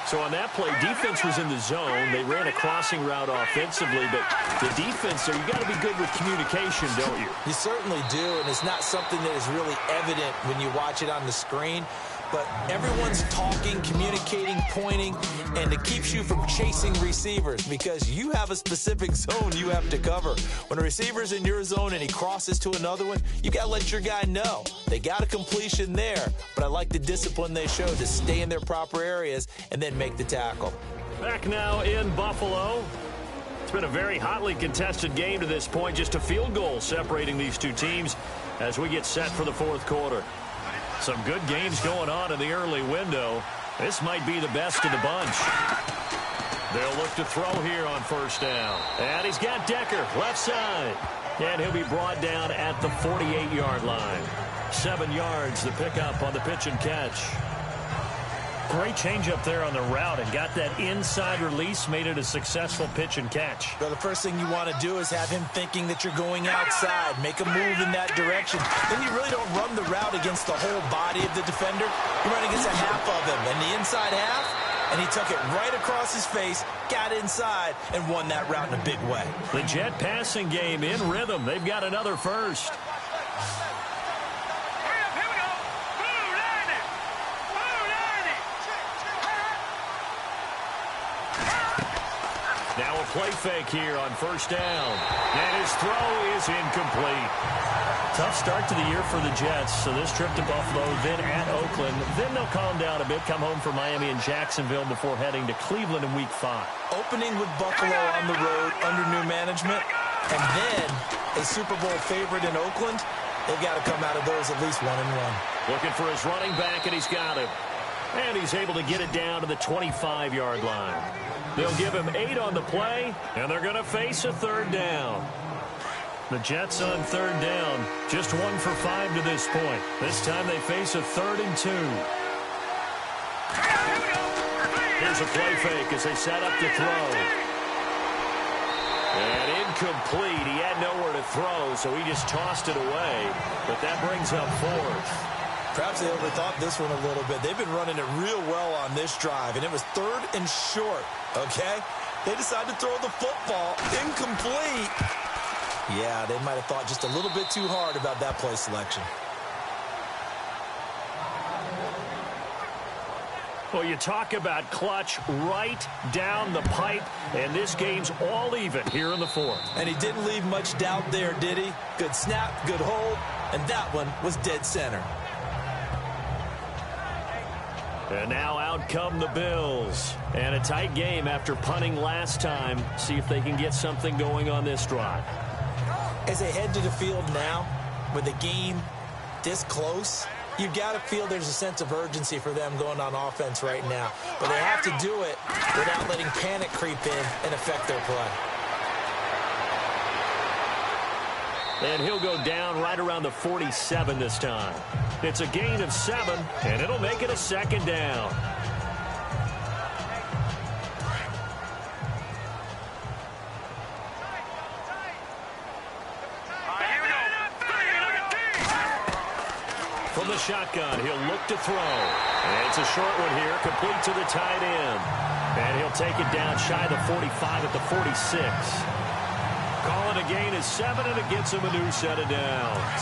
S2: So on that play, defense was in the zone. They ran a crossing route offensively, but the defense there, you got to be good with communication, don't you?
S3: You certainly do, and it's not something that is really evident when you watch it on the screen. But everyone's talking, communicating, pointing, and it keeps you from chasing receivers because you have a specific zone you have to cover. When a receiver's in your zone and he crosses to another one, you got to let your guy know. They got a completion there, but I like the discipline they showed to stay in their proper areas and then make the tackle.
S2: Back now in Buffalo. It's been a very hotly contested game to this point. Just a field goal separating these two teams as we get set for the fourth quarter. Some good games going on in the early window. This might be the best of the bunch. They'll look to throw here on first down. And he's got Decker left side. And he'll be brought down at the 48-yard line. 7 yards the pickup on the pitch and catch. Great change up there on the route and got that inside release, made it a successful pitch and catch.
S3: Well, the first thing you want to do is have him thinking that you're going outside, make a move in that direction. Then you really don't run the route against the whole body of the defender. You run against a half of him, and the inside half, and he took it right across his face, got inside, and won that route in a big way.
S2: The Jet passing game in rhythm. They've got another first. Now a play fake here on first down. And his throw is incomplete. Tough start to the year for the Jets. So this trip to Buffalo, then at Oakland. Then they'll calm down a bit, come home for Miami and Jacksonville before heading to Cleveland in Week 5.
S3: Opening with Buffalo on the road under new management, and then a Super Bowl favorite in Oakland. They've got to come out of those at least 1-1.
S2: Looking for his running back, and he's got him. And he's able to get it down to the 25-yard line. They'll give him 8 on the play, and they're going to face a third down. The Jets on third down, just 1 for 5 to this point. This time they face a 3rd and 2. Here's a play fake as they set up to throw. And incomplete. He had nowhere to throw, so he just tossed it away. But that brings up 4th.
S3: Perhaps they overthought this one a little bit. They've been running it real well on this drive, and it was 3rd and short, okay? They decided to throw the football incomplete. Yeah, they might have thought just a little bit too hard about that play selection.
S2: Well, you talk about clutch right down the pipe, and this game's all even here in the 4th.
S3: And he didn't leave much doubt there, did he? Good snap, good hold, and that one was dead center.
S2: And now out come the Bills. And a tight game after punting last time. See if they can get something going on this drive.
S3: As they head to the field now, with the game this close, you've got to feel there's a sense of urgency for them going on offense right now. But they have to do it without letting panic creep in and affect their play.
S2: And he'll go down right around the 47 this time. It's a gain of 7, and it'll make it a 2nd down. shotgun. He'll look to throw. And it's a short one here, complete to the tight end. And he'll take it down shy of the 45 at the 46. Calling a gain is 7, and it gets him a new set of downs.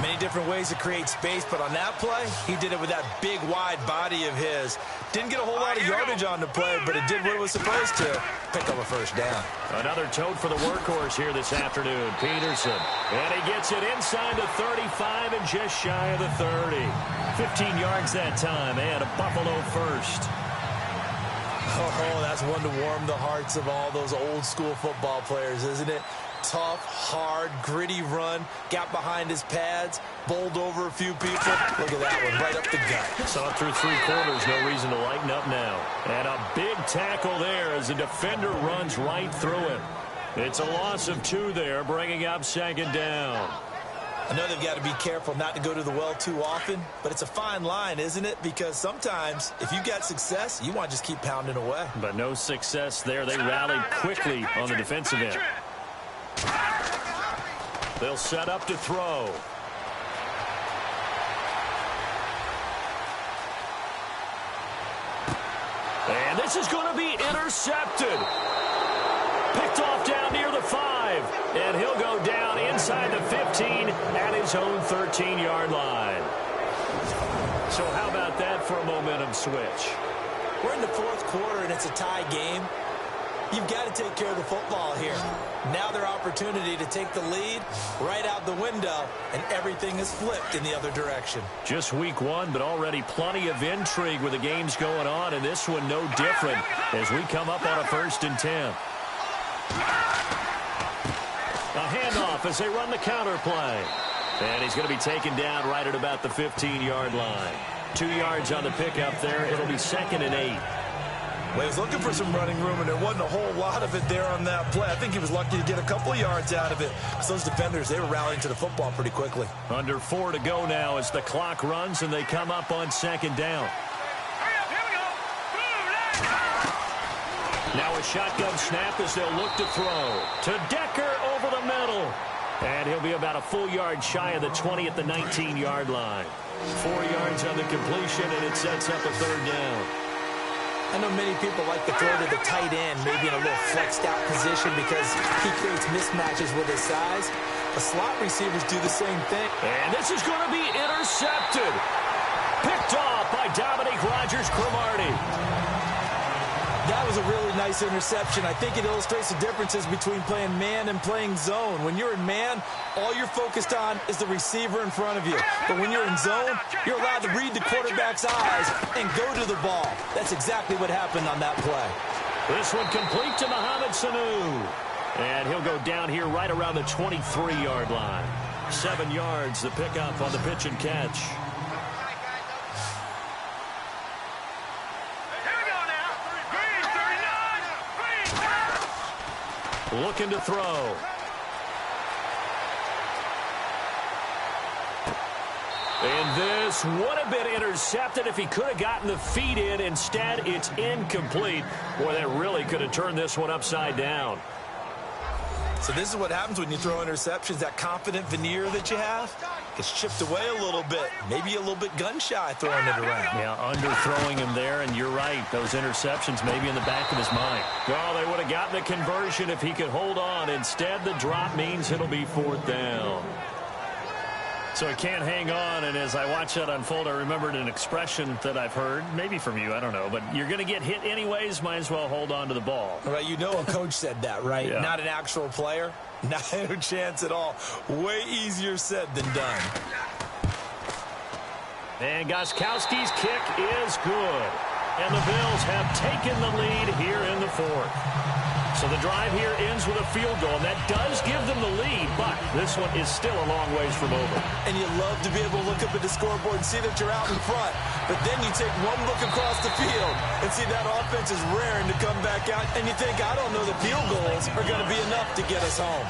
S5: Many different ways to create space, but on that play, he did it with that big, wide body of his. Didn't get a whole lot of yardage on the play, but it did what it was supposed to. Pick up a first down.
S2: Another tote for the workhorse here this afternoon, Peterson. And he gets it inside the 35 and just shy of the 30. 15 yards that time, and a Buffalo first.
S5: Oh, that's one to warm the hearts of all those old-school football players, isn't it? Tough, hard, gritty run, got behind his pads, bowled over a few people. Look at that one, right up the gut.
S2: Saw it through 3 quarters, no reason to lighten up now. And a big tackle there as the defender runs right through him. It's a loss of 2 there, bringing up second down.
S5: I know they've got to be careful not to go to the well too often, but it's a fine line, isn't it? Because sometimes, if you got success, you want to just keep pounding away.
S2: But no success there. They rallied quickly on the defensive end. They'll set up to throw. And this is going to be intercepted. Picked off down near the 5. And he'll go down inside the 15 at his own 13-yard line. So how about that for a momentum switch?
S5: We're in the 4th quarter, and it's a tie game. You've got to take care of the football here. Now their opportunity to take the lead right out the window, and everything is flipped in the other direction.
S2: Just week 1, but already plenty of intrigue with the games going on, and this one no different as we come up on a 1st and 10. A handoff as they run the counter play. And he's going to be taken down right at about the 15-yard line. 2 yards on the pickup there. It'll be 2nd and 8.
S5: Well, he was looking for some running room, and there wasn't a whole lot of it there on that play. I think he was lucky to get a couple of yards out of it. So those defenders, they were rallying to the football pretty quickly.
S2: Under 4 to go now as the clock runs, and they come up on 2nd down. Now a shotgun snap as they'll look to throw. To Decker over the middle. And he'll be about a full yard shy of the 20 at the 19-yard line. 4 yards on the completion, and it sets up a 3rd down.
S5: I know many people like to throw to the tight end, maybe in a little flexed out position because he creates mismatches with his size. The slot receivers do the same thing.
S2: And this is going to be intercepted. Picked off by Dominique Rodgers-Cromartie.
S5: That was a really nice interception. I think it illustrates the differences between playing man and playing zone. When you're in man, all you're focused on is the receiver in front of you. But when you're in zone, you're allowed to read the quarterback's eyes and go to the ball. That's exactly what happened on that play.
S2: This one complete to Mohamed Sanu. And he'll go down here right around the 23-yard line. 7 yards, the pickup on the pitch and catch. Looking to throw. And this would have been intercepted if he could have gotten the feet in. Instead, it's incomplete. Boy, that really could have turned this one upside down.
S5: So this is what happens when you throw interceptions. That confident veneer that you have gets chipped away a little bit. Maybe a little bit gun-shy throwing it around.
S2: Yeah, underthrowing him there, and you're right. Those interceptions maybe in the back of his mind. Well, they would have gotten the conversion if he could hold on. Instead, the drop means it'll be 4th down. So he can't hang on, and as I watch that unfold, I remembered an expression that I've heard, maybe from you, I don't know, but you're going to get hit anyways, might as well hold on to the ball.
S5: All right, you know a coach said that, right?
S2: Yeah.
S5: Not an actual player. Not a chance at all. Way easier said than done.
S2: And Gostkowski's kick is good. And the Bills have taken the lead here in the 4th. So the drive here ends with a field goal, and that does give them the lead, but this one is still a long ways from over.
S5: And you love to be able to look up at the scoreboard and see that you're out in front. But then you take one look across the field and see that offense is raring to come back out, and you think, I don't know, the field goals are going to be enough to get us home.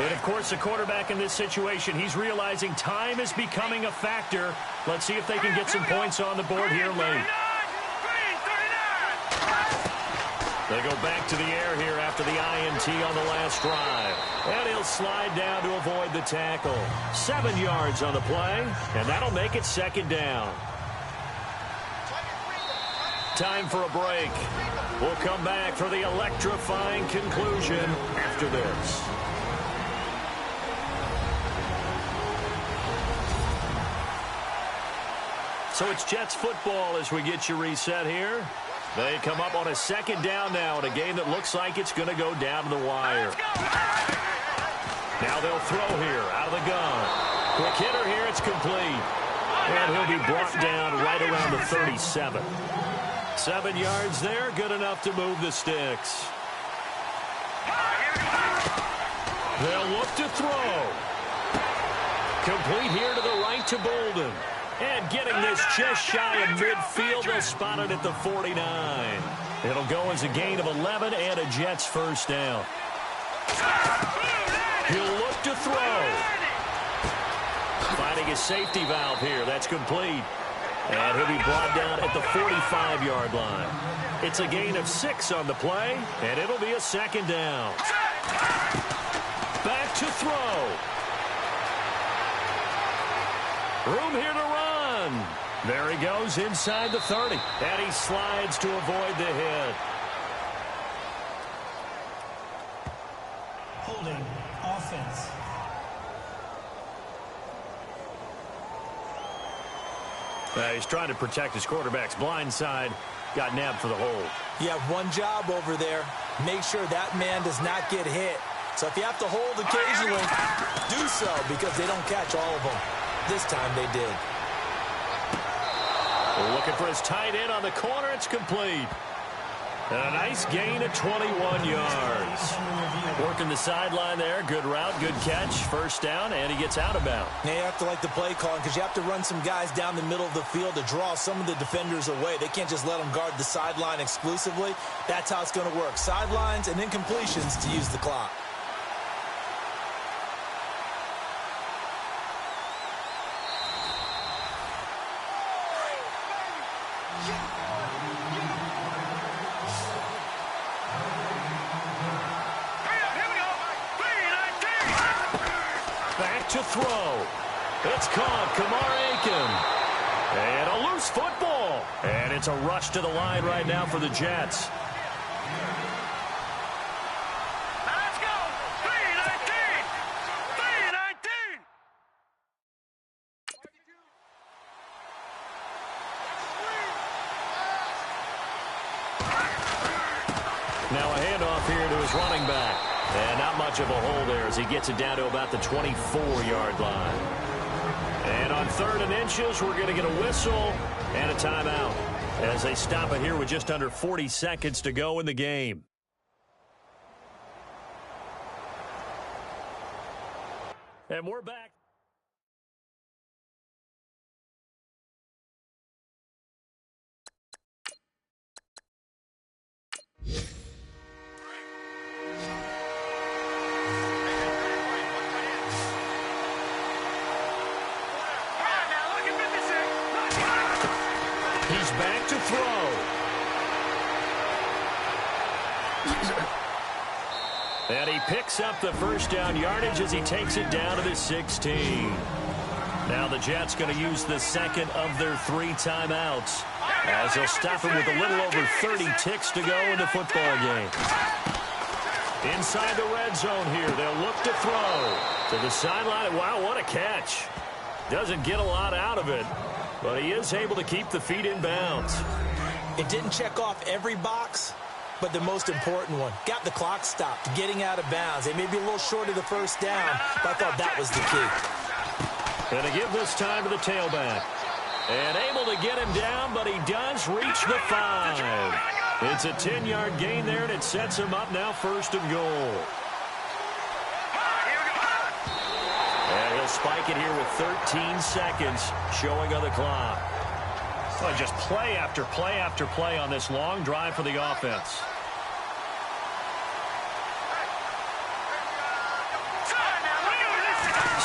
S2: And, of course, the quarterback in this situation, he's realizing time is becoming a factor. Let's see if they can get some points on the board here late. They go back to the air here after the INT on the last drive. And he'll slide down to avoid the tackle. 7 yards on the play, and that'll make it second down. Time for a break. We'll come back for the electrifying conclusion after this. So it's Jets football as we get you reset here. They come up on a second down now in a game that looks like it's going to go down to the wire. Now they'll throw here out of the gun. Quick hitter here, it's complete. And he'll be brought down right around the 37. 7 yards there, good enough to move the sticks. They'll look to throw. Complete here to the right to Bolden. And getting this just shy of midfield, they'll spot it at the 49. It'll go as a gain of 11 and a Jets first down. He'll look to throw. Finding a safety valve here. That's complete. And he'll be brought down at the 45-yard line. It's a gain of 6 on the play, and it'll be a second down. Back to throw. Room here to run. There he goes inside the 30. And he slides to avoid the hit.
S6: Holding offense.
S2: He's trying to protect his quarterback's blind side. Got nabbed for the hold.
S3: You have one job over there. Make sure that man does not get hit. So if you have to hold occasionally, do so because they don't catch all of them. This time they did.
S2: Looking for his tight end on the corner. It's complete. And a nice gain of 21 yards. Working the sideline there. Good route, good catch. First down, and he gets out of bounds.
S3: Now you have to like the play calling because you have to run some guys down the middle of the field to draw some of the defenders away. They can't just let them guard the sideline exclusively. That's how it's going to work. Sidelines and incompletions to use the clock.
S2: Back to throw. It's caught. Kamar Aiken. And a loose football. And it's a rush to the line right now for the Jets.
S7: Let's go. 3-19. 3-19.
S2: Now a handoff here to his running back. And not much of a hole there as he gets it down to about the 24-yard line. And on 3rd and inches, we're going to get a whistle and a timeout as they stop it here with just under 40 seconds to go in the game. And we're back. He's back to throw. And he picks up the first down yardage as he takes it down to the 16. Now the Jets going to use the second of their 3 timeouts as they'll stop him with a little over 30 ticks to go in the football game. Inside the red zone here, they'll look to throw to the sideline. Wow, what a catch. Doesn't get a lot out of it, but he is able to keep the feet in bounds.
S3: It didn't check off every box, but the most important one. Got the clock stopped, getting out of bounds. They may be a little short of the first down, but I thought that was the key.
S2: Going to give this time to the tailback. And able to get him down, but he does reach the 5. It's a 10-yard gain there, and it sets him up now 1st and goal. And he'll spike it here with 13 seconds showing on the clock. Well, just play after play after play on this long drive for the offense.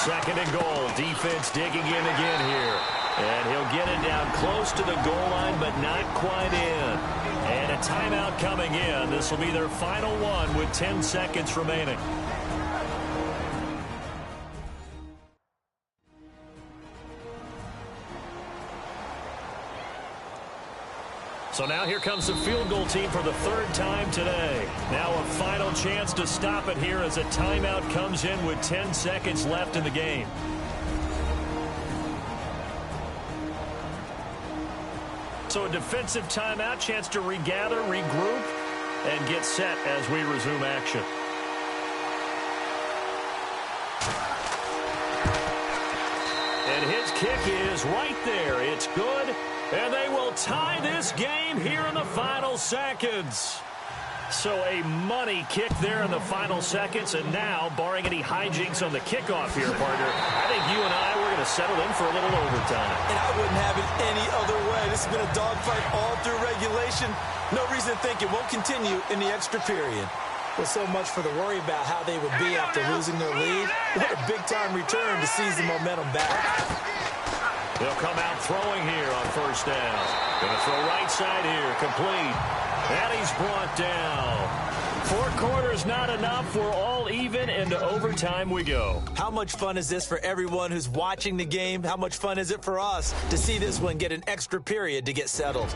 S2: Second and goal. Defense digging in again here. And he'll get it down close to the goal line, but not quite in. And a timeout coming in. This will be their final one with 10 seconds remaining. So now here comes the field goal team for the third time today. Now a final chance to stop it here as a timeout comes in with 10 seconds left in the game. So a defensive timeout, chance to regather, regroup, and get set as we resume action. And his kick is right there. It's good. And they will tie this game here in the final seconds. So a money kick there in the final seconds. And now, barring any hijinks on the kickoff here, partner, I think you and I, we're going to settle in for a little overtime.
S5: And I wouldn't have it any other way. This has been a dogfight all through regulation. No reason to think it won't continue in the extra period.
S3: Well, so much for the worry about how they would be after losing their lead. What a big-time return to seize the momentum back.
S2: He'll come out throwing here on first down. Going to throw right side here, complete. And he's brought down. 4 quarters not enough. We're all even. Into overtime we go.
S3: How much fun is this for everyone who's watching the game? How much fun is it for us to see this one get an extra period to get settled?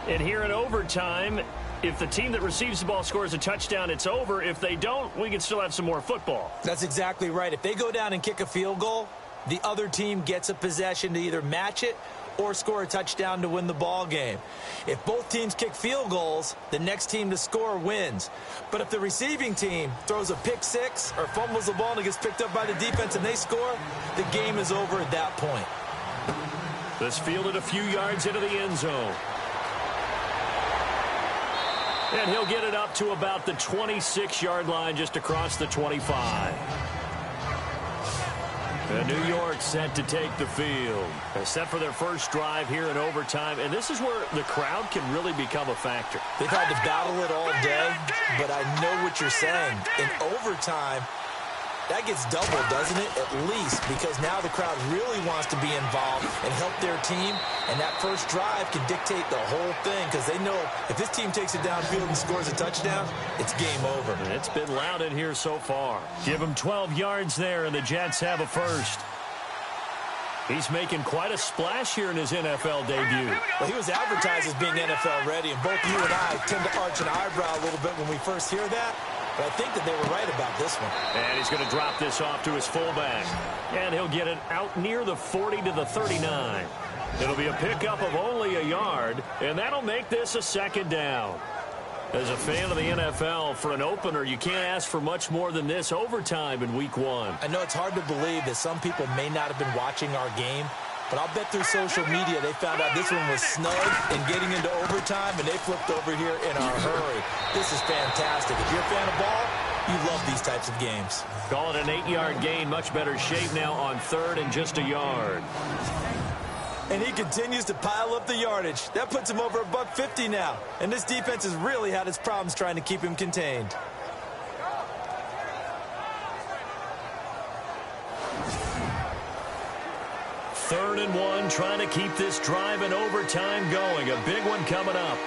S2: And here in overtime, if the team that receives the ball scores a touchdown, it's over. If they don't, we can still have some more football.
S3: That's exactly right. If they go down and kick a field goal, the other team gets a possession to either match it or score a touchdown to win the ball game. If both teams kick field goals, the next team to score wins. But if the receiving team throws a pick six or fumbles the ball and it gets picked up by the defense and they score, the game is over at that point.
S2: This fielded a few yards into the end zone. And he'll get it up to about the 26-yard line, just across the 25. And New York set to take the field. They're set for their first drive here in overtime. And this is where the crowd can really become a factor.
S3: They've had to battle it all day, but I know what you're saying. In overtime, that gets doubled, doesn't it? At least, because now the crowd really wants to be involved and help their team. And that first drive can dictate the whole thing because they know if this team takes it downfield and scores a touchdown, it's game over.
S2: And it's been loud in here so far. Give him 12 yards there, and the Jets have a first. He's making quite a splash here in his NFL debut.
S3: Well, he was advertised as being NFL ready, and both you and I tend to arch an eyebrow a little bit when we first hear that. But I think that they were right about this one.
S2: And he's going to drop this off to his fullback. And he'll get it out near the 40 to the 39. It'll be a pickup of only a yard, and that'll make this a second down. As a fan of the NFL, for an opener, you can't ask for much more than this overtime in Week 1.
S3: I know it's hard to believe that some people may not have been watching our game, but I'll bet through social media they found out this one was snug and getting into overtime, and they flipped over here in a hurry. This is fantastic. If you're a fan of ball, you love these types of games.
S2: Call it an 8-yard gain. Much better shape now on third and just a yard.
S3: And he continues to pile up the yardage. That puts him over $150 now. And this defense has really had its problems trying to keep him contained.
S2: Third and 1, trying to keep this drive in overtime going. A big one coming up.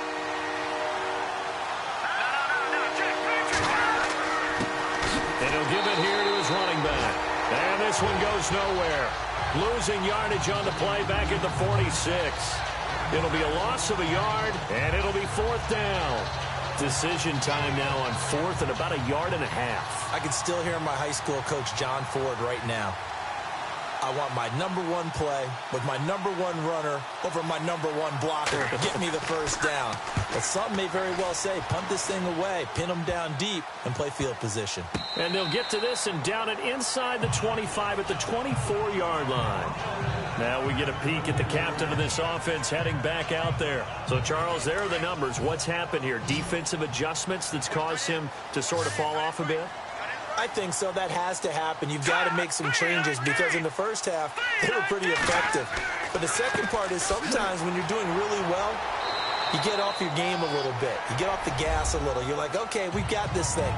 S2: And he'll give it here to his running back. And this one goes nowhere. Losing yardage on the play back at the 46. It'll be a loss of a yard, and it'll be fourth down. Decision time now on fourth and about 1.5 yards.
S3: I can still hear my high school coach, John Ford, right now. I want my #1 play with my #1 runner over my #1 blocker. Get me the first down. But some may very well say, punt this thing away, pin them down deep, and play field position.
S2: And they'll get to this and down it inside the 25 at the 24-yard line. Now we get a peek at the captain of this offense heading back out there. So, Charles, there are the numbers. What's happened here? Defensive adjustments that's caused him to sort of fall off a bit?
S3: I think so. That has to happen. You've got to make some changes because in the first half, they were pretty effective. But the second part is sometimes when you're doing really well, You get off your game a little bit. You get off the gas a little. You're like, okay, we've got this thing.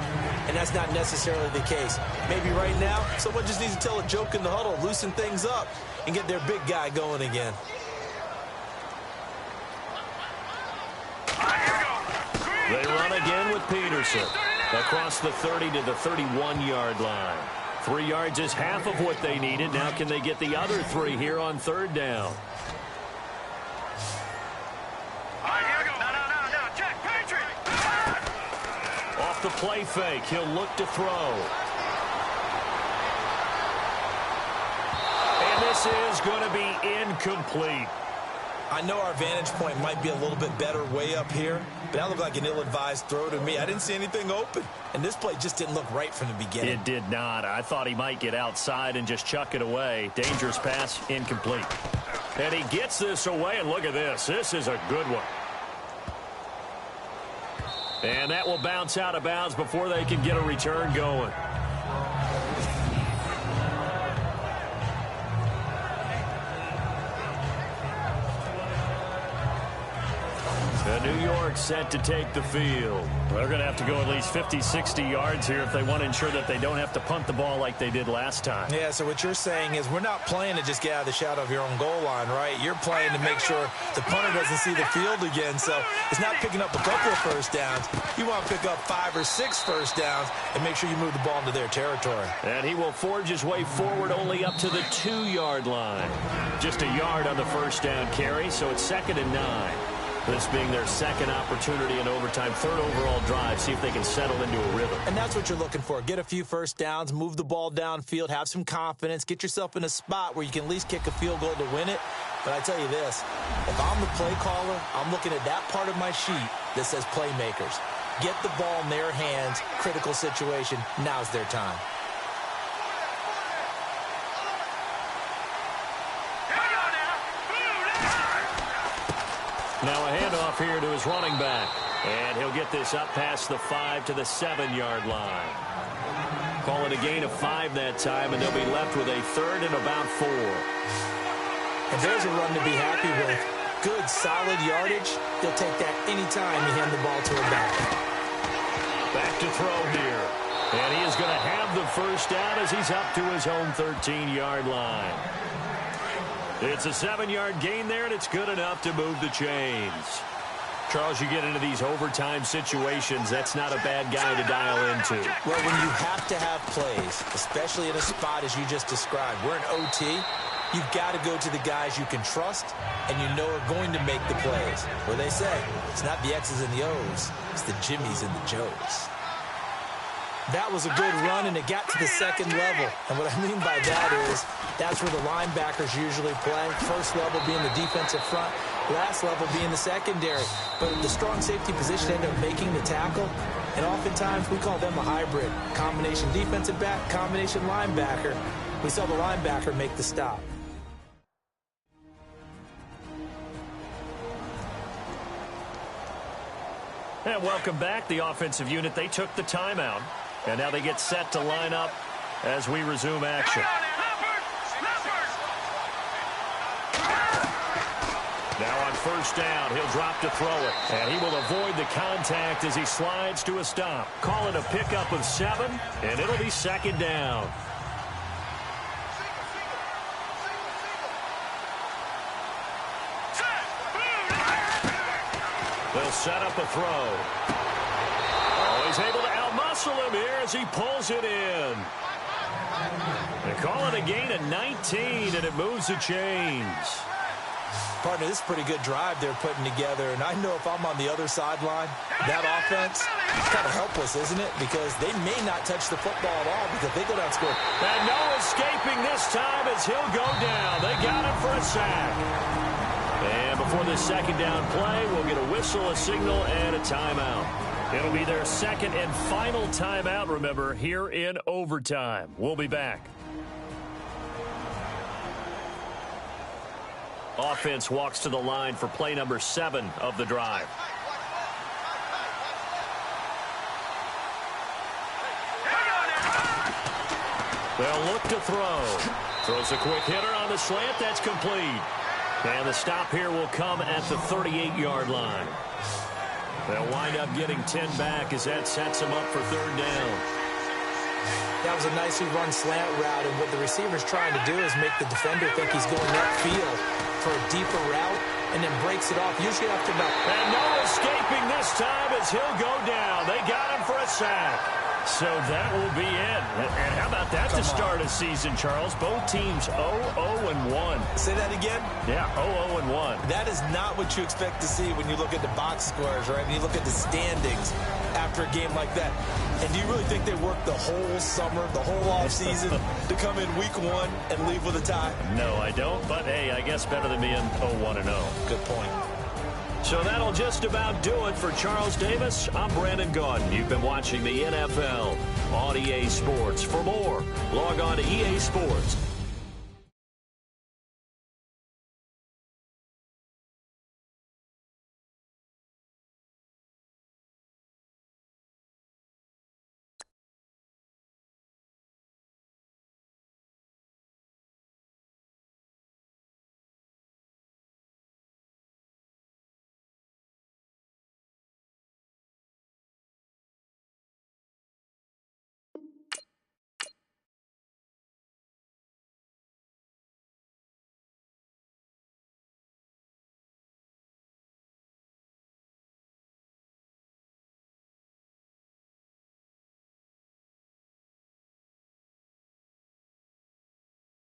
S3: And that's not necessarily the case. Maybe right now, someone just needs to tell a joke in the huddle, loosen things up, and get their big guy going again.
S2: They run again with Peterson. Across the 30 to the 31-yard line. 3 yards is half of what they needed. Now can they get the other 3 here on third down? Off the play fake, he'll look to throw. And this is going to be incomplete.
S5: I know our vantage point might be a little bit better way up here, but that looked like an ill-advised throw to me. I didn't see anything open, and this play just didn't look right from the beginning.
S2: It did not. I thought he might get outside and just chuck it away. Dangerous pass, incomplete. And he gets this away, and look at this. This is a good one. And that will bounce out of bounds before they can get a return going. New York set to take the field. They're going to have to go at least 50, 60 yards here if they want to ensure that they don't have to punt the ball like they did last time.
S5: Yeah, so what you're saying is we're not playing to just get out of the shadow of your own goal line, right? You're playing to make sure the punter doesn't see the field again. So it's not picking up a couple of first downs. You want to pick up 5 or 6 first downs and make sure you move the ball into their territory.
S2: And he will forge his way forward only up to the 2-yard line. Just a yard on the first down carry, so it's 2nd and 9. This being their second opportunity in overtime, 3rd overall drive, see if they can settle into a rhythm.
S3: And that's what you're looking for. Get a few first downs, move the ball downfield, have some confidence, get yourself in a spot where you can at least kick a field goal to win it. But I tell you this, if I'm the play caller, I'm looking at that part of my sheet that says playmakers. Get the ball in their hands, critical situation, now's their time.
S2: Now a handoff here to his running back. And he'll get this up past the 5 to the 7-yard line. Call it a gain of 5 that time, and they'll be left with a 3rd and about 4.
S3: And there's a run to be happy with. Good, solid yardage. They'll take that anytime you hand the ball to a back.
S2: Back to throw here. And he is going to have the first down as he's up to his own 13-yard line. It's a 7-yard gain there, and it's good enough to move the chains. Charles, you get into these overtime situations, that's not a bad guy to dial into.
S3: Well, when you have to have plays, especially in a spot as you just described, we're in OT, you've got to go to the guys you can trust and you know are going to make the plays. Where they say, it's not the X's and the O's, it's the Jimmys and the Joes. That was a good run, and it got to the second level. And what I mean by that is that's where the linebackers usually play. First level being the defensive front, last level being the secondary. But the strong safety position ended up making the tackle, and oftentimes we call them a hybrid. Combination defensive back, combination linebacker. We saw the linebacker make the stop.
S2: And welcome back. The offensive unit, they took the timeout. And now they get set to line up as we resume action. Now on first down, he'll drop to throw it. And he will avoid the contact as he slides to a stop. Call it a pickup of 7, and it'll be 2nd down. They'll set up a throw. Oh, he's able to outmuscle him here as he pulls it in. They call it a gain of 19, and it moves the chains.
S3: Partner, this is a pretty good drive they're putting together, and I know if I'm on the other sideline, that offense, it's kind of helpless, isn't it? Because they may not touch the football at all because they go down and score.
S2: And no escaping this time as he'll go down. They got him for a sack. And before this 2nd down play, we'll get a whistle, a signal, and a timeout. It'll be their 2nd and final timeout, remember, here in overtime. We'll be back. Offense walks to the line for play number 7 of the drive. They'll look to throw. Throws a quick hitter on the slant. That's complete. And the stop here will come at the 38-yard line. They'll wind up getting 10 back as that sets them up for third down.
S3: That was a nicely run slant route, and what the receiver's trying to do is make the defender think he's going upfield for a deeper route, and then breaks it off, usually after about...
S2: And no escaping this time as he'll go down. They got him for a sack. So that will be it. And how about that to start a season, Charles? Both teams 0-0-1.
S5: Say that again?
S2: Yeah, 0-0-1.
S5: That is not what you expect to see when you look at the box scores, right? When you look at the standings after a game like that. And do you really think they worked the whole summer, the whole offseason to come in week 1 and leave with a tie?
S2: No, I don't. But, hey, I guess better than being 0-1-0.
S5: Good point.
S2: So that'll just about do it for Charles Davis. I'm Brandon Gaudin. You've been watching the NFL on EA Sports. For more, log on to EA Sports.